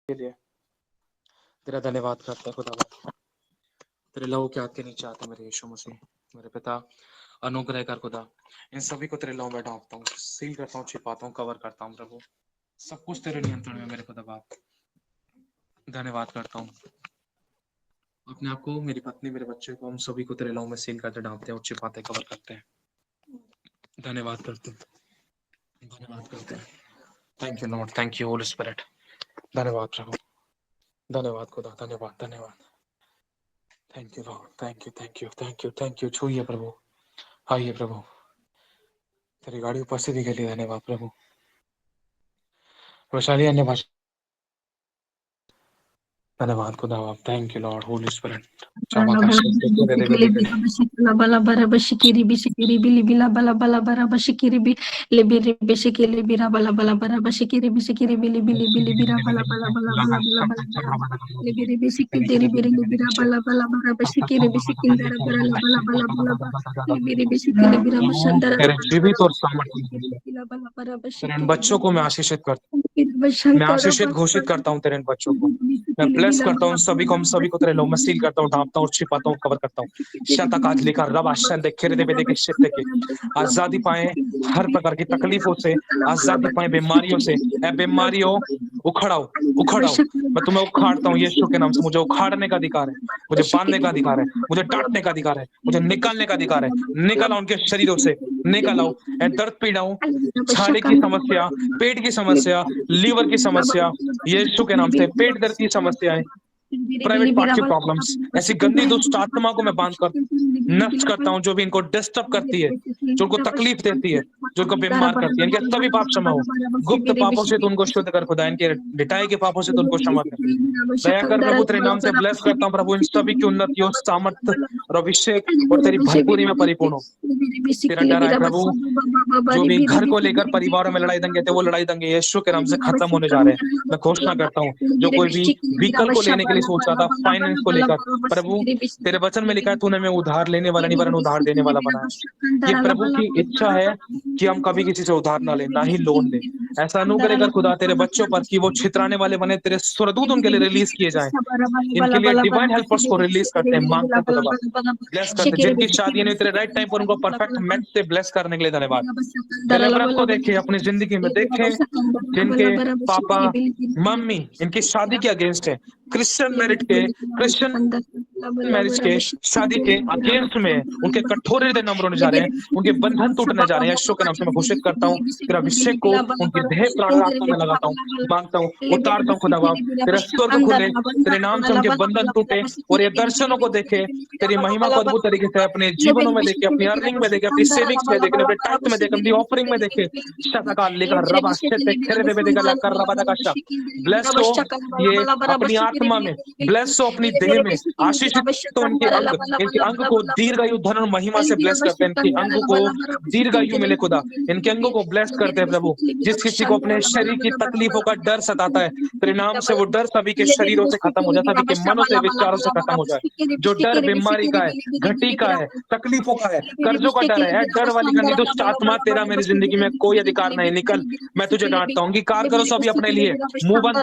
के लिए तेरा धन्यवाद करते हैं खुदा। तेरे लहू के हाथ के नीचे आते मेरे यीशु मसीह, मेरे पिता अनुग्रह कर खुदा। इन सभी को तेरे लहू में ढांपता हूँ, सील करता हूँ, छिपाता हूँ, कवर करता हूँ प्रभु। सब कुछ तेरे नियंत्रण में मेरे खुदा बाप। धन्यवाद करता हूँ अपने आप को, मेरी पत्नी, मेरे बच्चे को, हम सभी को तेरे लहू में सील करते, ढांपते हैं, छिपाते, कवर करते हैं। धन्यवाद करते हैं, धन्यवाद करते हैं। Thank you Lord, thank you holy spirit. धन्यवाद प्रभु, धन्यवाद खुदा, धन्यवाद, धन्यवाद। Thank you Lord, thank you, thank you, thank you, thank you. छूइए प्रभु, आइए प्रभु, तेरी गाड़ी उपस्थिति के लिए धन्यवाद प्रभु। वैशाली अन्य भाषा, धन्यवाद खुदा, thank you Lord Holi spirit. जीवित और तेरे बच्चों को मैं आशीषित करता हूँ, मैं आशीषित घोषित करता हूँ तेरे बच्चों को, मैं ब्लेस करता हूँ सभी को, हम सभी को तेरे लो में सील करता हूँ, ढांपता हूँ, छिपाता हूँ, कवर करता हूँ। शतकात लेकर रब आश्चर्य देखे देवे के शिफ्ट के आजादी पाए हर प्रकार की तकलीफों से, आजादी पाए बीमारियों से। ए बीमारियों उखड़ाओ, उखड़ाओ, मैं तुम्हें उखाड़ता हूँ यीशु के नाम से। मुझे उखाड़ने का अधिकार है, मुझे बांधने का अधिकार है, मुझे डांटने का अधिकार है, मुझे निकालने का अधिकार है। निकल आओ उनके शरीरों से, निकल आओ। दर्द पीड़ाओं, छाले की समस्या, पेट की समस्या, लीवर की समस्या, यीशु के नाम से पेट दर्द की समस्याएं, प्राइवेट पार्ट की प्रॉब्लम्स, ऐसी गंदी दुष्ट आत्मा को मैं बांधकर नष्ट करता हूँ, जो भी इनको डिस्टर्ब करती है, जो उनको तकलीफ देती है, जो उनको बीमार करती है। इनके सभी पाप क्षमा हो, गुप्त पापों से तो उनको शुद्ध कर खुदा, इनके डिटाई के पापों से तो उनको क्षमा कर। दया कर प्रभु, तेरे नाम से ब्लेस करता हूँ प्रभु, इन सभी की उन्नति हो, सामर्थ और अभिषेक और तेरी भरपूरी में परिपूर्ण हो। तेरा डर है प्रभु, जो भी घर को लेकर परिवारों में लड़ाई दंगे थे, वो लड़ाई दंगे यीशु के नाम से खत्म होने जा रहे हैं। मैं घोषणा करता हूँ, जो कोई भी व्हीकल को लेने के लिए सोच रहा था, फाइनेंस को लेकर, प्रभु तेरे वचन में लिखा है तूने मैं उधार लेने वाला नहीं वरन उधार देने वाला बनाया। ये प्रभु की इच्छा है कि हम कभी किसी से उधार ना ले, ना ही लोन ले। ऐसा अनुग्रह कर खुदा तेरे बच्चों पर कि वो छितराने वाले बने, तेरे स्वरदूत उनके लिए रिलीज किए जाएं। इनके लिए डिवाइन हेल्पर्स को रिलीज करते हैं, मांगते हैं खुदा, ब्लेस करते हैं। जिनकी शादी नहीं तेरे राइट टाइम पर उनको परफेक्ट मैच से ब्लेस करने के लिए धन्यवाद। डिलीवरेंस को देखे अपनी जिंदगी में, देखे जिनके पापा मम्मी इनकी शादी के अगेंस्ट है, क्रिश्चियन मैरिज के, क्रिश्चियन मैरिज के, शादी के अगेंस्ट में उनके कठोर हृदय नम्र होने जा रहे हैं, उनके बंधन टूटने जा रहे हैं। यीशु के नाम से मैं घोषित करता हूँ, तेरा अभिषेक को उनके देह प्राण आत्मा में लगाता हूँ, मांगता हूँ, उतारता हूँ खुदा बाप, तेरा स्वर्ग खुले, तेरे नाम से उनके बंधन टूटे और ये दर्शनों को देखे, तेरी महिमा को अद्भुत तरीके से अपने जीवनों में देखे, अपनी अर्निंग में देखे, अपनी सेविंग्स में देखे, अपने टाइप में देखे, अपनी ऑफरिंग में देखे। शतकाल लेकर रब आश्चर्य खेरे देवे देगा लकर रब का शब्द ब्लेस हो ये अपनी आत्मा में, ब्लेस हो अपनी देह में, आशीषित तो इनके अंग को दीर्घायु धन और महिमा से ब्लेस करते हैं। इनके अंग को दीर्घायु मिले खुदा, इनके अंगों को ब्लेस करते हैं प्रभु। जिस किसी को अपने शरीर की तकलीफों का डर सताता है, तेरे नाम से वो डर सभी के शरीरों से खत्म हो जाए, सभी के मनों से, विचारों से खत्म हो जाए। जो डर बीमारी का है, घटी का है, तकलीफों का है, कर्जों का डर है, डर वाली गंदी दुष्ट आत्मा तेरा मेरी जिंदगी में कोई अधिकार नहीं। निकल, मैं तुझे डांटता हूँ। अंगीकार करो सभी अपने लिए, मुंह बंद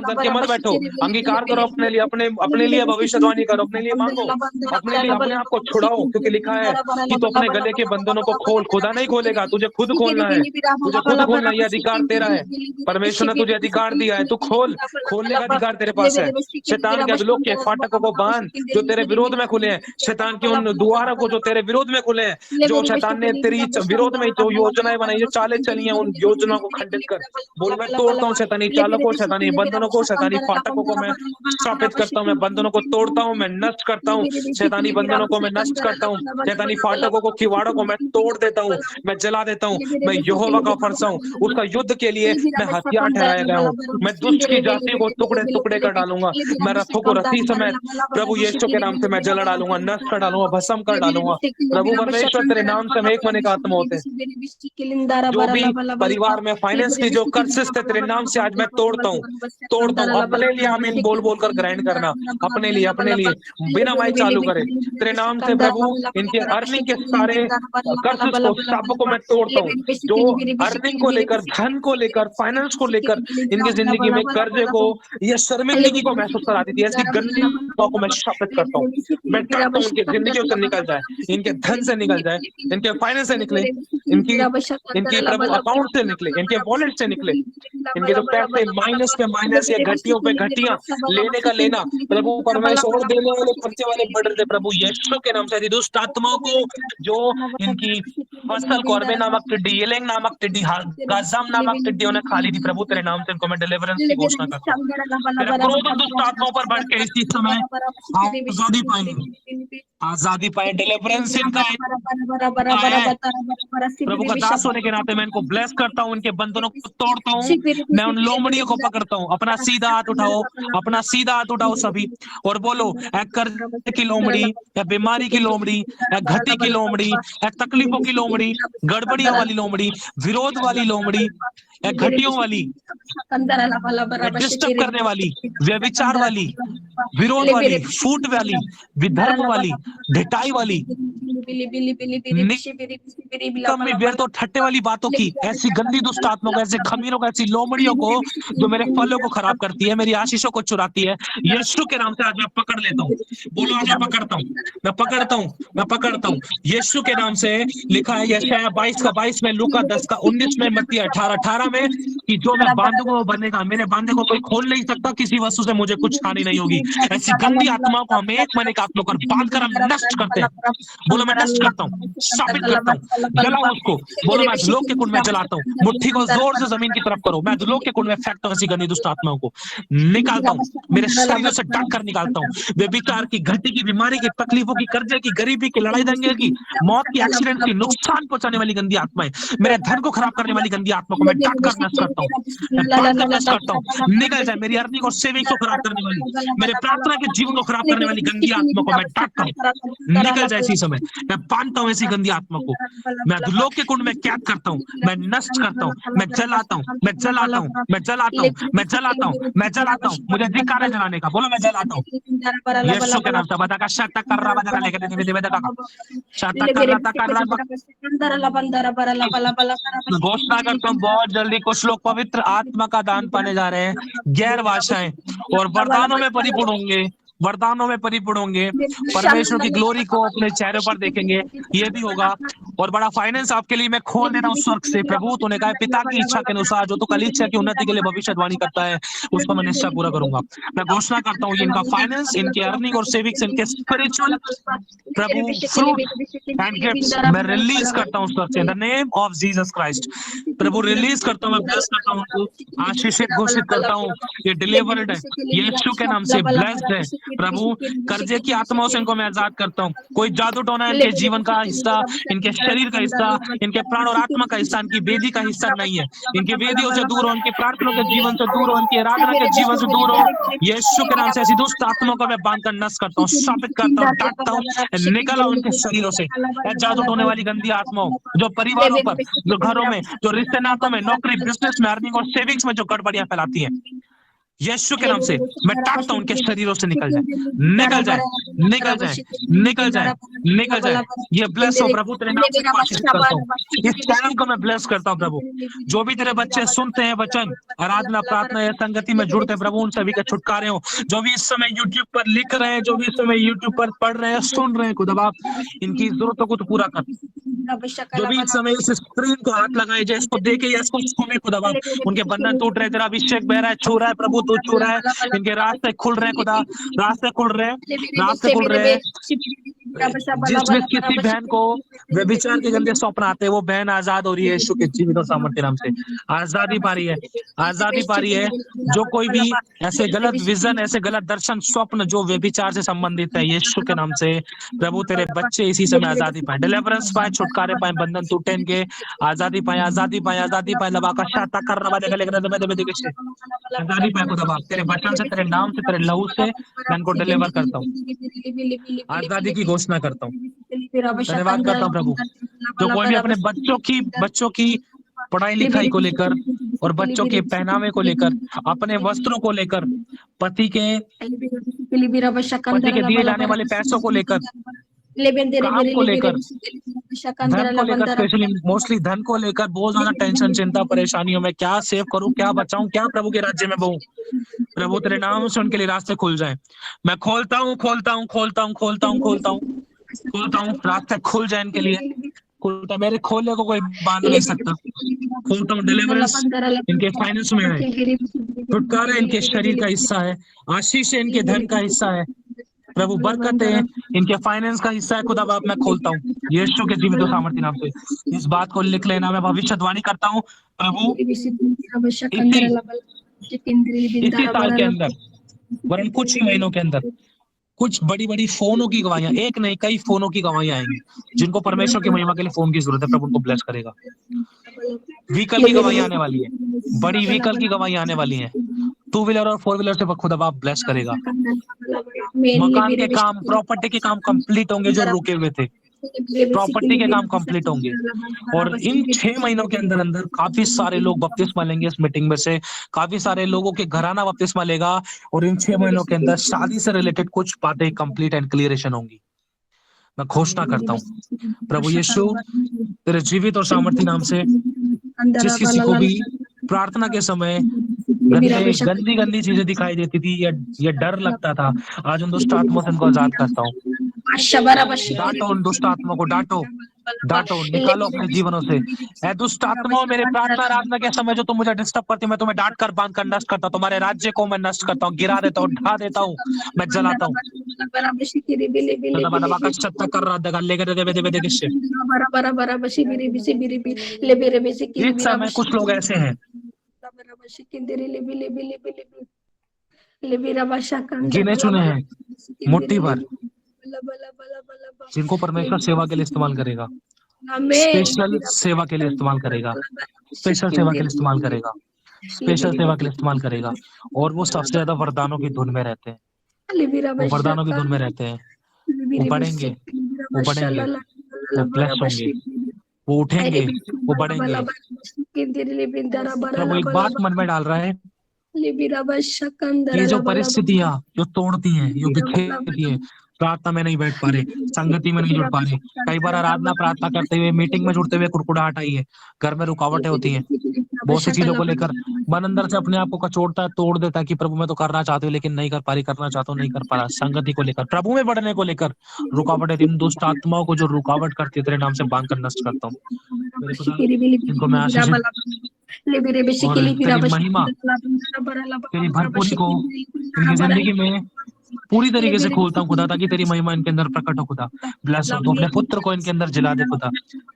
करके मत बैठो। अंगीकार करो अपने लिए, अपने लिए भविष्यवाणी करो, अपने लिए मांगो, अपने लिए अपने आप को छुड़ाओ, क्योंकि लिखा है कि तो अपने गले के बंधनों को खोल। खुदा नहीं खोलेगा, तुझे खुद खोलना है, तुझे खुद खोलना, ये अधिकार तेरा है। परमेश्वर ने तुझे अधिकार दिया है, तू खोल, खोलने का अधिकार तेरे पास है। शैतान के अधलोक के फाटकों को बांध जो तेरे विरोध में खुले हैं, शैतान के उन द्वारों को जो तेरे विरोध में खुले हैं, जो शैतान ने तेरी विरोध में जो योजनाएं बनाई, जो चालें चली हैं, उन योजनाओं को खंडित कर। बोल, मैं तोड़ता हूँ शैतानी चालों को, शैतानी बंधनों को, शैतानी फाटकों को मैं स्थापित करता हूँ, मैं बंधनों को तोड़ता हूँ, मैं नष्ट करता हूँ, शैतानी बंधनों को मैं नष्ट करता हूँ, शैतानी फाटकों को, किवाड़ों को मैं तोड़ देता हूँ, मैं जला देता हूँ। मैं यहोवा का फरसा हूँ, उसका युद्ध के लिए मैं हथियार ठहराया गया हूँ। मैं दुष्ट की जाति को टुकड़े टुकड़े कर डालूंगा, मैं रथों को रथी समेत प्रभु यीशु के नाम से मैं जला डालूंगा, नष्ट कर डालूंगा, भस्म कर डालूंगा। प्रभु परमेश्वर तेरे नाम से हम एक मन का आत्मा होते हैं। जो भी परिवार में फाइनेंस की जो कर्सेस थे, तेरे नाम से आज मैं तोड़ता हूँ, तोड़ता हूँ। अपने लिए हमें बोल बोल कर ग्राइंड करना, अपने लिए अपने लिए बिना माइक चालू करे। तेरे नाम से प्रभु इनके अर्निंग के सारे कर्ज को, शापों को मैं तोड़ता हूँ, जो अर्निंग को लेकर, धन को लेकर, फाइनेंस को लेकर इनकी जिंदगी में कर्जे को, ये शर्मिंदगी को महसूस कराती थी, ऐसी गंदी को मैं शापित करता हूँ। मैं चाहता हूँ इनकी जिंदगी से निकल जाए, इनके धन से निकल जाए, इनके फाइनेंस से निकले, इनकी प्रभु अकाउंट से निकले, इनके वॉलेट से निकले, इनके जो पैसे माइनस पे माइनस या घटियों पे घटियां, लेने का लेना, प्रभु परमेश्वर देने वाले खर्चे वाले बढ़ रहे थे। प्रभु यीशु के नाम से दुष्ट आत्माओं को, जो इनकी फसल कॉर्बे नामक टिड्डी, येलेंग नामक टिड्डी, गाजाम नामक टिड्डी उन्हें खा ली थी, प्रभु तेरे नाम से इनको मैं डिलीवरेंस की घोषणा करता हूँ। तेरा क्रोध दुष्ट आत्माओं पर बढ़ के इसी समय आजादी पाएंगे, आजादी पाए, डिलीवरेंस इनका है। प्रभु का दास होने के नाते मैं इनको ब्लेस करता हूँ, इनके बंधनों को तोड़ता हूँ, मैं उन लोमड़ियों को पकड़ता हूँ। अपना सीधा हाथ उठाओ, अपना सीधा हाथ उठाओ सभी, और बोलो, कर्ज की लोमड़ी, या बीमारी की लोमड़ी, या घटी की लोमड़ी, या तकलीफों की लोमड़ी, गड़बड़ियों वाली लोमड़ी, विरोध वाली लोमड़ी, या घटियों वाली, डिस्टर्ब करने वाली, व्यभिचार वाली, विरोध वाली, फूट वाली, विधर्म वाली, ढिठाई वाली, कमी व्यर्थ और ठट्टे वाली बातों की, ऐसी गंदी दुष्ट आत्माओं को, ऐसे खमीरों को, ऐसी लोमड़ियों को जो मेरे फलों को खराब करती है, मेरी आशीषों को चुराती है, यीशु के नाम से आज मैं पकड़ लेता हूँ। बोलो, आज मैं पकड़ता हूँ, मैं पकड़ता हूँ, मैं पकड़ता हूँ, यीशु के नाम से। लिखा है यशायाह 22 का 22 में, लूका 10 का 19 में, मत्ती 18:18 में, कि जो मैं बांधूंगा वो बनेगा, मेरे बांधे को कोई खोल नहीं सकता, किसी वस्तु से मुझे कुछ हानि नहीं होगी। ऐसी गंदी आत्माओं को हम एक मन एक आत्मा कर बांध कर हम नष्ट करते हैं। बोलो, मैं नष्ट करता हूँ, शापित करता हूँ, जलाओ उसको। बोलो, मैं लोक के कुंड में जलाता हूँ। मुट्ठी को जोर से जमीन की तरफ करो, मैं लोक के कुंड में फेंकता हूँ ऐसी गंदी दुष्ट आत्माओं को, निकालता हूँ, मेरे शरीर से ढक कर निकालता हूँ। व्यभिचार की, घटी की, बीमारी की, तकलीफों की, कर्जे की, गरीबी की, लड़ाई दंगे की, मौत की, एक्सीडेंट की, नुकसान पहुंचाने वाली गंदी आत्माएं, मेरे धन को खराब करने वाली गंदी आत्मा को मैं डट कर नष्ट करता हूँ, मैं बांध कर नष्ट करता हूँ। निकल जाए मेरी अर्निंग और सेविंग्स को खराब करने वाली, मेरे प्रार्थना के जीवन को खराब करने वाली गंदी आत्मा को मैं डांटता हूँ। निकल जाए इसी समय, मैं बांधता हूँ ऐसी गंदी आत्मा को, मैं अधोलोक के कुंड में कैद करता हूँ, मैं नष्ट करता हूँ, मैं जलाता हूँ, मैं जलाता हूँ, मैं जलाता हूँ, मैं जलाता हूँ, मैं जलाता हूँ। मुझे अधिकार है जलाने का। बोलो, मैं जलाता हूँ यीशु के नाम से। बता का शक्ता कर रहा, बता लेकर दे बता का शक्ता कर रहा। मैं घोषणा करता हूँ, बहुत जल्दी कुछ लोग पवित्र आत्मा का दान पाने जा रहे हैं, गैर भाषाएं और वरदानों में परिपूर्ण होंगे, वरदानों में परिपूर्ण होंगे, परमेश्वर की ग्लोरी को अपने चेहरे पर देखेंगे, ये भी होगा। और बड़ा फाइनेंस आपके लिए मैं खोल दे रहा हूँ स्वर्ग से। प्रभु तूने कहा पिता की इच्छा के अनुसार जो तो कल इच्छा की उन्नति के लिए भविष्यवाणी करता है, उसको मैं निश्चय पूरा करूंगा। मैं घोषणा करता हूँ, इनका फाइनेंस, इनके अर्निंग और सेविंग्स, इनके spiritual Prabhu fruit and gifts मैं रिलीज करता हूँ स्वर्ग से, in the name of Jesus Christ. Prabhu release करता हूँ, मैं ब्लेस करता हूँ, आशीषित घोषित करता हूँ, ये डिलीवर्ड है यीशु के नाम से, ब्लेस्ड है। प्रभु कर्जे की आत्माओं से इनको मैं आजाद करता हूँ। कोई जादू टोना इनके जीवन का हिस्सा, इनके शरीर का हिस्सा, इनके प्राण और आत्मा का हिस्सा, इनकी वेदी का हिस्सा नहीं है। इनकी वेदियों से दूर हो, इनकी प्रार्थना के जीवन से दूर हो, इनकी आराधना के जीवन से दूर हो। यीशु के नाम से ऐसी दुष्ट आत्माओं को मैं बांधकर नष्ट करता हूँ, शापित करता हूँ, डांटता हूँ, निकल आओ उनके शरीरों से। जादू टोने वाली गंदी आत्माओं जो परिवारों पर, जो घरों में, जो रिश्ते नातों में, नौकरी, बिजनेस में, अर्निंग और सेविंग्स में जो गड़बड़ियां फैलाती हैं, यीशु के नाम से मैं टाटता हूं, उनके शरीरों से निकल जाए, निकल जाए, निकल जाए, निकल जाए, निकल जाए। ये ब्लेस हो प्रभु, तेरे नाम से आशीष करता हूं। इस चैनल को मैं ब्लेस करता हूं प्रभु। जो भी तेरे बच्चे सुनते हैं वचन, आराधना, प्रार्थना या संगति में जुड़ते हैं प्रभु, उन सभी के छुटकारे हो। जो भी इस समय यूट्यूब पर लिख रहे हैं, जो भी इस समय यूट्यूब पर पढ़ रहे हैं, सुन रहे हैं, खुदा इनकी जरूरतों को तो पूरा कर। जो भी इस समय इस स्क्रीन को हाथ लगाए, जो इसको देखे या इसको छूने, खुदा उनके बंधन टूट रहे, तेरा अभिषेक बह रहा है, छू रहा है प्रभु, तू छू रहा है, इनके रास्ते खुल रहे हैं खुदा, रास्ते खुल रहे हैं, रास्ते खुल रहे हैं। जिसमें किसी बहन को व्यभिचार के गंदे स्वप्न आते हैं, वो बहन आजाद हो रही है यीशु के जीवित और सामर्थ्य नाम से। आजादी पा रही है, आजादी पा रही है। जो कोई भी ऐसे गलत विजन, ऐसे गलत दर्शन, स्वप्न जो व्यभिचार से संबंधित है, यीशु के नाम से प्रभु तेरे बच्चे इसी समय आजादी पाए, डिलीवरेंस पाए, छुटकारे पाए, बंधन टूटे इनके, आजादी पाए, आजादी पाए, आजादी पाए। लबा का शाता कर रहा है, आजादी पाए खुदा, तेरे वचन से, तेरे नाम से, तेरे लहू से मैं इनको डिलीवर करता हूँ, आजादी की घोषणा करता हूँ। धन्यवाद करता हूँ प्रभु। जो कोई भी अपने बच्चों की पढ़ाई लिखाई को लेकर और बच्चों के पहनावे को लेकर, अपने वस्त्रों को लेकर पति के दिए जाने वाले पैसों को लेकर, काम को लेकर, धन को लेकर, स्पेशली मोस्टली धन को लेकर बहुत ज्यादा टेंशन, चिंता, परेशानियों में, क्या सेव करूं, क्या बचाऊं, क्या प्रभु के राज्य में बहु। प्रभु तेरे नाम से उनके लिए रास्ते खुल जाए। मैं खोलता हूँ, खोलता हूँ, खोलता हूँ, खोलता हूँ, खोलता हूँ, खोलता हूँ, रास्ते खुल जाए इनके लिए। खुलता, मेरे खोलने को कोई बांध नहीं सकता। खोलता हूँ, डिलीवरेंस इनके फाइनेंस में है, छुटकारा इनके शरीर का हिस्सा है, आशीष इनके धन का हिस्सा है, प्रभु बरकत है इनके फाइनेंस का हिस्सा है। खुदा बाप मैं खोलता हूँ यीशु के जीवित और सामर्थ्य नाम से। इस बात को लिख लेना, मैं भविष्यवाणी करता हूँ प्रभु इसी साल के अंदर, वरन कुछ ही महीनों के अंदर कुछ बड़ी बड़ी फोनों की गवाहियां, एक नहीं कई फोनों की गवाहियां आएंगी। जिनको परमेश्वर की महिमा के लिए फोन की जरूरत है, प्रभु उनको ब्लेस करेगा। व्हीकल की गवाहियां आने वाली है, बड़ी व्हीकल की गवाहियां आने वाली हैं। 2 व्हीलर और 4 व्हीलर से खुदा बाप ब्लेस करेगा। मकान के काम, प्रॉपर्टी के काम कंप्लीट होंगे जो रुके हुए थे, प्रॉपर्टी के काम कंप्लीट होंगे। और इन 6 महीनों के अंदर अंदर काफी सारे लोग बपतिस्मा लेंगे इस मीटिंग में से, काफी सारे लोगों के घराना बपतिस्मा लेगा। और इन 6 महीनों के अंदर शादी से रिलेटेड कुछ बातें कंप्लीट एंड क्लियरेशन होंगी। मैं घोषणा करता हूँ प्रभु यीशु तेरे जीवित और सामर्थ्य नाम से, जिस किसी को भी प्रार्थना के समय गंदी गंदी चीजें दिखाई देती थी, ये डर लगता था, आज उन दुष्ट आत्माओं से उनको आजाद करता हूँ। डांटो उन दुष्ट आत्माओं को, डांटो, डांटो, निकालो अपने जीवनों से। ऐ दुष्ट आत्माओं, मेरे प्रार्थना आराधना के समय जो तुम मुझे डिस्टर्ब करती, मैं तुम्हें डांट कर बांध कर नष्ट करता हूँ। तुम्हारे राज्य को मैं नष्ट करता हूँ, गिरा देता हूँ, ढा देता हूँ, मैं जलाता हूँ। इस समय कुछ लोग ऐसे हैं गिने चुने हैं, मुट्ठी भर, जिनको परमेश्वर सेवा के लिए इस्तेमाल करेगा, स्पेशल सेवा के लिए इस्तेमाल करेगा, स्पेशल सेवा के लिए इस्तेमाल करेगा, स्पेशल सेवा के लिए इस्तेमाल करेगा। और वो सबसे ज्यादा वरदानों की धुन में रहते हैं, वो वरदानों की धुन में रहते हैं। वो बढ़ेंगे, वो बढ़ेंगे, वो ब्लेस होंगे, वो उठेंगे, वो बढ़ेंगे। प्रभु एक बात मन में डाल रहा है, ये जो परिस्थितियां जो तोड़ती हैं, जो बिखेरती हैं, प्रार्थना में नहीं बैठ पा रहे, संगति में नहीं जुड़ पा रहे, कई बार आराधना प्रार्थना करते हुए, मीटिंग में जुड़ते हुए कुड़कुड़ाहट आई है, घर में रुकावटें होती हैं, बहुत सी चीजों को लेकर मन अंदर से अपने आप को कचोड़ता है, तोड़ देता है कि प्रभु मैं तो करना चाहती हूँ लेकिन नहीं कर पा रही, करना चाहता हूँ नहीं कर पा रहा। संगति को लेकर, प्रभु में बढ़ने को लेकर रुकावटें, इन दुष्ट आत्माओं को जो रुकावट करती है तेरे नाम से बांध कर नष्ट करता हूँ। इनको मैं आशीष और तेरी महिमा, तेरी भरपूरी को इनकी जिंदगी में पूरी तरीके से खोलता हूँ खुदा, ताकि तेरी महिमा इनके अंदर प्रकट हो खुदा। ब्लेस हो, तो अपने पुत्र को इनके अंदर जिला दे खुदा,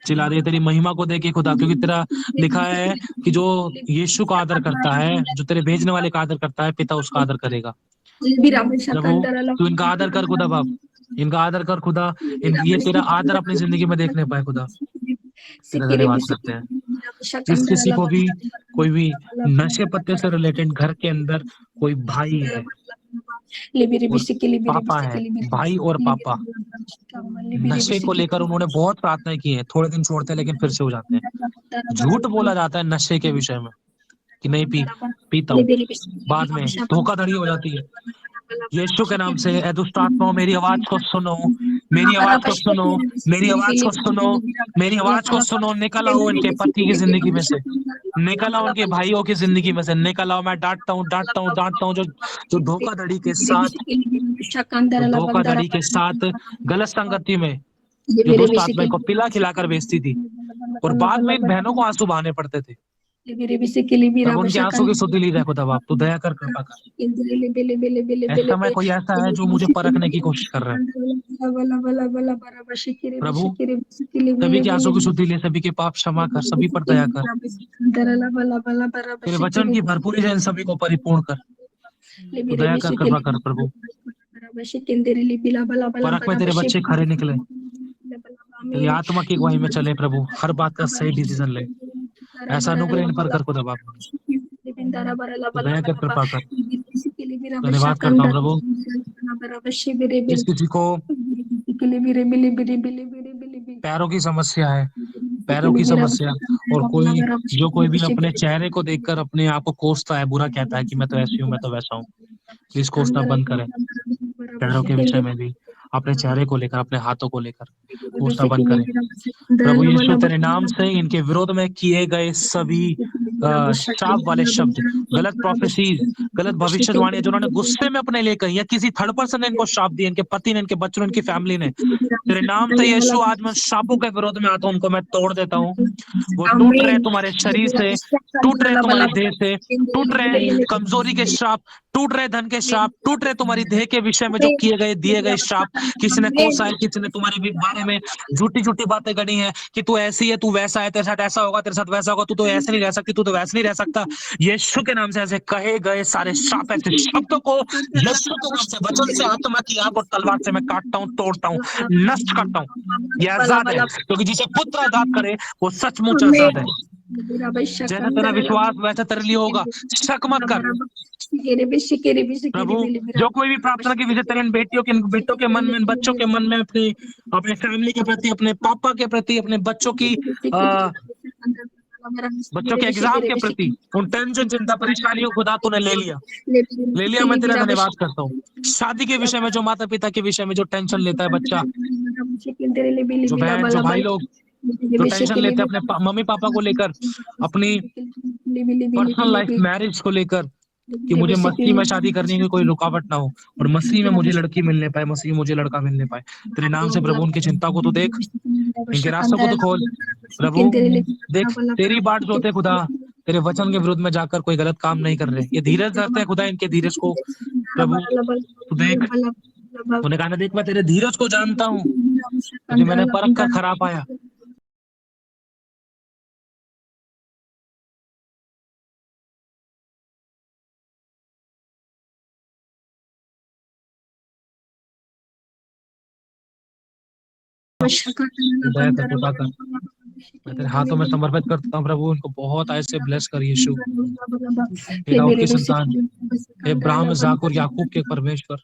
जिला दे, तेरी महिमा को देके खुदा, क्योंकि तेरा लिखा है कि जो यीशु का आदर करता है, जो तेरे भेजने वाले का आदर करता है, पिता उसका आदर करेगा। प्रभु तू इनका आदर कर खुदा बाप, इनका आदर कर खुदा, ये तेरा आदर अपनी जिंदगी में देखने पाए खुदा। तेरा धन्यवाद करते हैं। जिस किसी को भी कोई भी नशे पत्ते से रिलेटेड घर के अंदर कोई भाई है और पापा है, भाई और पापा, नशे को लेकर उन्होंने बहुत प्रार्थनाएं की है, थोड़े दिन छोड़ते हैं लेकिन फिर से हो जाते हैं। झूठ बोला जाता है नशे के विषय में कि नहीं पीता हूँ, बाद में धोखाधड़ी हो जाती है। यीशु के नाम से ऐ दुष्ट आत्माओं, मेरी आवाज को सुनो, मेरी आवाज को सुनो, मेरी आवाज को सुनो, मेरी आवाज को सुनो। निकल आओ इनके पति की जिंदगी में से, निकल आओ उनके भाइयों की जिंदगी में से, निकल आओ। मैं डांटता हूँ, डांटता हूँ, डांटता हूँ जो धोखाधड़ी के साथ गलत संगति में जो दुष्ट आत्मा को पिला खिलाकर बेचती थी और बाद में इन बहनों को आंसू बहाने पड़ते थे। प्रभु उनके आंसू की सुधि ली जाए खुदा बाप, तू दया कर, कृपा कर। इस समय कोई ऐसा है जो मुझे परखने की कोशिश कर रहा है, प्रभु सभी के आंसू की शुद्धि ले, सभी के पाप क्षमा कर, सभी पर दया कर। तेरे वचन की भरपूरी से इन सभी को परिपूर्ण कर, तू दया कर, कृपा कर प्रभु। परख में तेरे बच्चे खरे निकले, तेरी आत्मा की अगुवाई में चले प्रभु, हर बात का सही डिसीजन ले, ऐसा अनुग्रह इन पर कर खुदा बाप, दया कर, कृपा कर। धन्यवाद करता हूँ प्रभु। जिस किसी को पैरों की समस्या है, पैरों की समस्या, और कोई भी अपने चेहरे को देखकर अपने आप को कोसता है, बुरा कहता है कि मैं तो ऐसी हूँ, मैं तो वैसा हूँ, प्लीज कोसना बंद करें। पैरों के विषय में भी, अपने चेहरे को लेकर, अपने हाथों को लेकर कोसना बंद करें। प्रभु यीशु तेरे नाम से इनके विरोध में किए गए सभी श्राप वाले शब्द, गलत प्रोफेसीज, गलत भविष्यवाणी जो उन्होंने गुस्से में अपने लिए कही, या किसी थर्ड पर्सन ने इनको श्राप दिया, इनके पति ने, इनके बच्चों ने, इनकी फैमिली ने, तेरे नाम से यीशु आज मैं श्रापों के विरोध में आता हूं, उनको मैं तोड़ देता हूं। वो टूट रहे तुम्हारे शरीर से, टूट रहे तुम्हारी देह से, टूट रहे कमजोरी के श्राप, टूट रहे धन के श्राप, टूट रहे तुम्हारी देह के विषय में जो किए गए दिए गए श्राप। किसी ने कोसा है, किसी ने तुम्हारे भी बारे में झूठी झूठी बातें गढ़ी हैं कि तू ऐसी है, तू वैसा है, तेरे साथ ऐसा होगा, तेरे साथ वैसा होगा, तू तो ऐसे नहीं रह सकती, तू तो वैसे नहीं रह सकता। यीशु के नाम से ऐसे कहे गए सारे श्राप, ऐसे शब्दों को यीशु के नाम से, वचन से, आत्मा की आग और तलवार से मैं काटता हूं, तोड़ता हूं, नष्ट करता हूं। ये आजाद है, क्योंकि जिसे पुत्र आजाद करे वो सचमुच आजाद है। जैसा तेरा विश्वास वैसा तेरे लिए होगा, शक मत कर। प्रभु जो कोई भी प्रार्थना की विजय तेरे बेटियों के, बेटों के मन में, बच्चों के मन में, अपने फैमिली के प्रति, अपने पापा के प्रति, अपने बच्चों की बच्चों के एग्जाम के प्रति, उन टेंशन, चिंता, परेशानियों खुदा तूने ले लिया। मैं तेरा धन्यवाद करता हूँ। शादी के विषय में जो माता पिता के विषय में जो टेंशन लेता है बच्चा, जो बहन, जो भाई लोग जो टेंशन लेते हैं अपने मम्मी पापा को लेकर, अपनी पर्सनल लाइफ, मैरिज को लेकर, कि मुझे मसीह में शादी करने की कोई रुकावट ना हो, और मसीह में मुझे लड़की मिलने पाए, मसीह में मुझे लड़का मिलने पाए। तेरे नाम से प्रभु उनकी चिंता को तो देख, इनके रास्तों को तो खोल। प्रभु देख, तेरी बाट जो होते खुदा, तेरे वचन के विरुद्ध में जाकर कोई गलत काम नहीं कर रहे, ये धीरज धरते हैं खुदा, इनके धीरज को प्रभु तू देख। उन्होंने कहा, देख मैं तेरे धीरज को जानता हूँ, तुझे मैंने परख कर खरा पाया। दया कर, कृपा कर, मैं तेरे हाथों में समर्पित करता हूँ प्रभु, उनको बहुत ऐसे ब्लेस कर यीशु। हे दाऊद की संतान, हे इब्राहिम, इसाक और याकूब के परमेश्वर,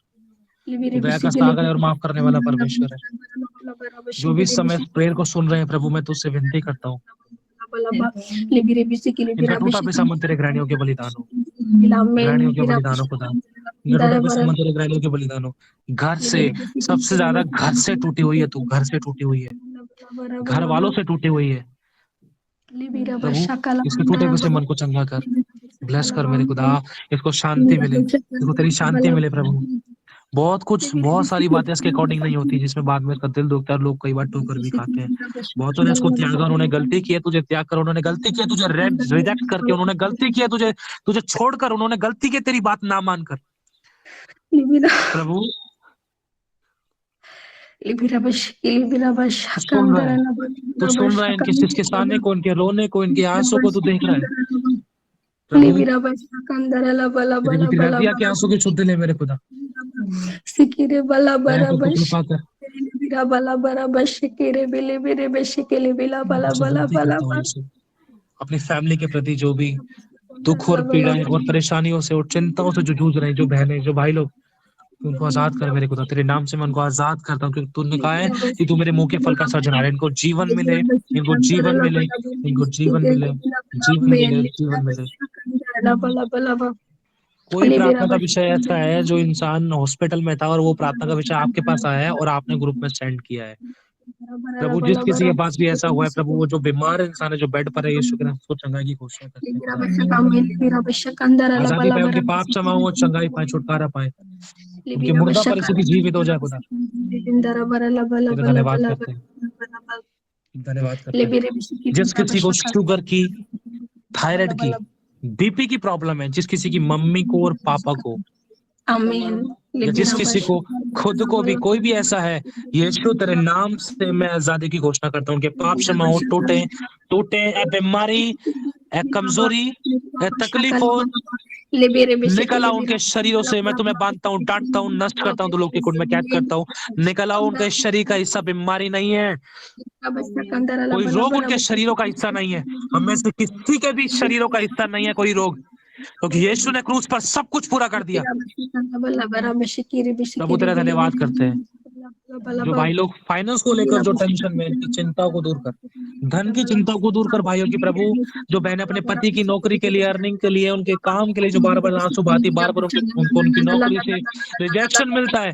दया का सागर और माफ करने वाला परमेश्वर है। जो भी समय प्रेयर को सुन रहे हैं प्रभु, मैं तुझसे विनती करता हूँ, इनका टूटा पिसा मन तेरे घरानियों के बलिदान हो, घरानियों के बलिदान हो खुदा, इनका टूटा पिसा मन तेरे घरानियों के बलिदान हो। घर से, सबसे ज्यादा घर से टूटी हुई है तू, घर से टूटी हुई है, घर वालों से टूटी हुई है प्रभु। इसके टूटे हुए मन को चंगा कर, ब्लेस कर मेरे खुदा, इसको शांति मिले, इसको तेरी शांति मिले प्रभु। बहुत सारी बातें इसके अकॉर्डिंग नहीं होती, जिसमें बाद में इसका दिल दुखता है, लोग कई बार ठोकर भी खाते हैं। बहुतों ने इसको त्यागा, उन्होंने गलती की है, तुझे त्याग कर, उन्होंने गलती की है, तुझे रिजेक्ट करके, उन्होंने गलती की है, तुझे छोड़कर, उन्होंने गलती की तेरी बात ना मानकर प्रभु। तू सुन रहा है इनके सिसकिसाने को, इनके रोने को, इनके आंसू को तू देख रहा है प्रभु। रजिया के आंसू की शुद्ध ले मेरे खुदा, अपनी फैमिली के प्रति जो भी दुख और पीड़ा और परेशानियों से और चिंताओं से जो जूझ रहे हैं, जो बहनें, जो भाई लोग, उनको आजाद कर मेरे खुदा। तेरे नाम से मैं उनको आजाद करता हूँ, क्योंकि तूने कहा है कि तू मेरे मुंह के फल का सृजनहार है। इनको जीवन मिले, इनको जीवन मिले, इनको जीवन मिले, जीवन मिले, जीवन मिले। कोई प्रार्थना का विषय ऐसा है जो इंसान हॉस्पिटल में था और वो प्रार्थना का विषय आपके पास आया है और आपने ग्रुप में सेंड किया है प्रभु। जिस किसी के पास भी ऐसा हुआ है प्रभु, वो जो बीमार इंसान है, जो बेड पर है, यीशु के नाम से चंगाई की घोषणा करते हैं। आजादी पाए, उनके पाप क्षमा हो, चंगाई पाए, छुटकारा पाए, उनकी मुर्दा परिस्थिति जीवित हो जाए खुदा। धन्यवाद करते हैं, धन्यवाद करते हैं। जिस किसी को शुगर की, थायराइड की, बीपी की प्रॉब्लम है, जिस किसी की मम्मी को और पापा को, या जिस किसी को खुद को भी, कोई भी ऐसा है, यीशु तेरे नाम से मैं आजादी की घोषणा करता हूँ। उनके पाप क्षमा हो, टूटे बीमारी, कमजोरी, तकलीफ हो, निकल आओ उनके शरीरों से। मैं तुम्हें बांधता हूँ, डांटता हूँ, नष्ट करता हूँ, तो लोग की कुंड में कैद करता हूँ। निकल आओ, उनके शरीर का हिस्सा बीमारी नहीं है, कोई रोग उनके शरीरों का हिस्सा नहीं है। हमें से किसी के भी शरीरों का हिस्सा नहीं है कोई रोग, क्योंकि यीशु ने क्रूस पर सब कुछ पूरा कर दिया। प्रभु तेरा धन्यवाद करते हैं, जो भाई लोग फाइनेंस को लेकर जो टेंशन में, इनकी चिंताओं को दूर कर, धन की चिंताओं को दूर कर भाइयों की प्रभु। जो बहन अपने पति की नौकरी के लिए, अर्निंग के लिए, उनके काम के लिए जो बार बार आंसू बहाती, बार बार उनको उनकी नौकरी से रिजेक्शन मिलता है।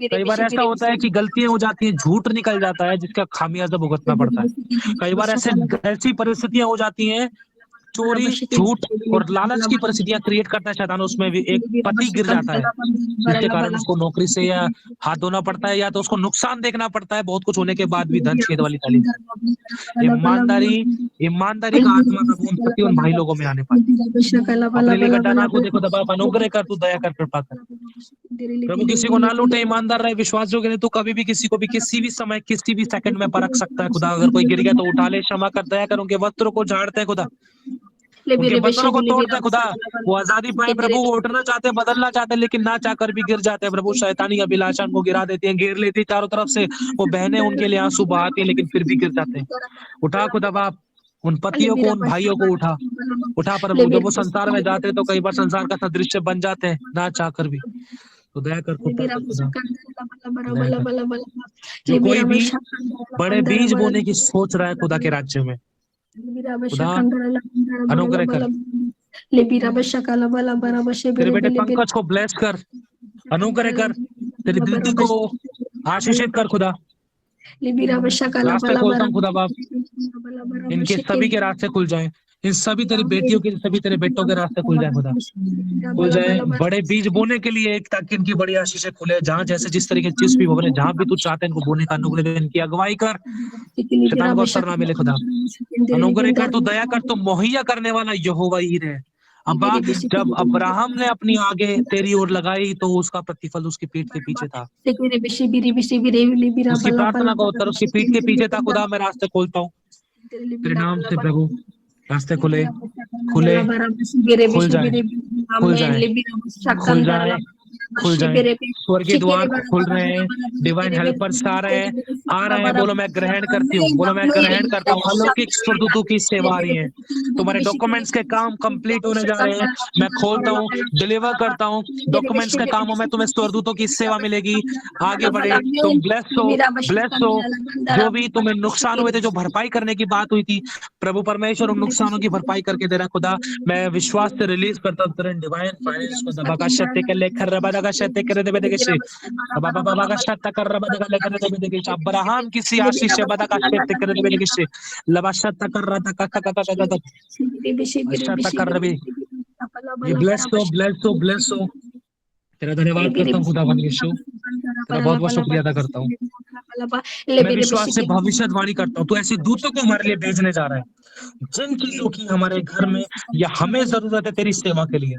कई बार ऐसा होता है कि गलतियां हो जाती है, झूठ निकल जाता है जिसका खामियाजा भुगतना पड़ता है। कई बार ऐसी परिस्थितियां हो जाती हैं, चोरी, झूठ और लालच की परिस्थितियां क्रिएट करता है शैतान, उसमें भी एक पति गिर जाता है, जिसके कारण उसको नौकरी से या हाथ धोना पड़ता है, या तो उसको नुकसान देखना पड़ता है, बहुत कुछ होने के बाद भी धन छेद वाली ताली। ईमानदारी का आत्मा प्रभु उन पति उन भाई लोगों में आने पाए। अपने लिए गड्ढा को देखो दबा, अनुग्रह कर, तू दया कर, कृपा कर प्रभु। किसी को ना लूटे, ईमानदार रहे, विश्वास जो नहीं, तो कभी भी किसी को भी किसी भी समय किसी भी सेकंड में परख सकता है खुदा। अगर कोई गिर गया तो उठा ले, क्षमा कर, दया कर। उनके वस्त्रों को झाड़ते हैं खुदा, उनके बंधनों को तोड़ते हैं खुदा। वो आजादी पाए प्रभु, वो उठना चाहते हैं, बदलना चाहते हैं, लेकिन ना चाहकर भी गिर जाते हैं प्रभु। शैतानी अभिलाषा उनको गिरा देती है, घेर लेती है चारों तरफ से। वो बहनें उनके लिए आंसू बहाती है, लेकिन फिर भी गिर जाते हैं। उठा खुदा बाप, उन पतियों को, उन भाइयों को उठा प्रभु। जब वो संसार में जाते हैं तो कई बार संसार का सदृश्य बन जाते हैं, ना चाहकर भी। तो दया कर खुदा, जो कोई भी बड़े बीज बोने की सोच रहा है खुदा के राज्य में, खुदा अनुग्रह कर। तेरे बेटे पंकज को ब्लेस कर, अनुग्रह कर, तेरी दीदी को आशीषित कर खुदा। रास्ते खोलता हूँ खुदा बाप, इनके सभी के रास्ते खुल जाएं, इन सभी तेरी बेटियों के, सभी तेरे बेटों के रास्ते खुल जाए खुदा, खुल जाए बड़े बीज बोने के लिए, ताकि इनकी बड़ी आशीषें खुले। जहाँ जैसे जिस तरीके जिस भी भवन, जहाँ भी तू चाहते हैं इनको बोने का अनुग्रह दे, इनकी अगुवाई कर, शैतान को अवसर ना मिले खुदा। अनुग्रह कर, तू दया कर, तू मुहैया करने वाला यहोवा ईर है। अब्बा, जब अब्राहम ने अपनी आगे तेरी ओर लगाई तो उसका प्रतिफल उसकी पीठ के पीछे था। उसकी प्रार्थना का उत्तर उसकी पीठ के पीछे था खुदा। मैं रास्ते खोलता हूँ तेरे नाम से प्रभु, रास्ते खुले, खुल जाए, खुल जाए, खुल जाए, खुल जाए। स्वर्गीय द्वार खुल रहे हैं, डिवाइन हेल्पर्स आ रहे हैं। बोलो मैं ग्रहण करती हूँ, बोलो मैं ग्रहण करता हूँ। अलौकिक स्वर्गदूतों की सेवा आ रही है, तुम्हारे डॉक्यूमेंट्स के काम कंप्लीट होने जा रहे हैं। मैं खोलता हूँ, डिलीवर करता हूँ डॉक्यूमेंट्स के कामों में, तुम्हें स्वर्गदूतों की सेवा मिलेगी। आगे बढ़े, तुम ब्लेस हो, ब्लेस हो। जो भी तुम्हें नुकसान हुए थे, जो भरपाई करने की बात हुई थी, प्रभु परमेश्वर उन नुकसानों की भरपाई करके दे रहा खुदा। मैं विश्वास से रिलीज करता हूँ तुरंत डिवाइन फाइनेंस को। दबा का शक्ति के लेकर रबा का शक्ति करे दे बेदे से बाबा बाबा का शक्ति कर रबा का लेकर दे बेदे के अब्राहम किसी आशीष से बदा का शक्ति करे दे बेदे से लबा शक्ति कर रहा था का शक्ति कर रबे। ये ब्लेस हो तेरा धन्यवाद करता हूँ खुदावन यीशु, तेरा बहुत बहुत शुक्रिया अदा करता हूँ। मैं विश्वास से भविष्यवाणी करता हूँ, तू ऐसे दूतों को हमारे लिए भेजने जा रहा है, जिन चीजों की हमारे घर में या हमें जरूरत है तेरी सेवा के लिए।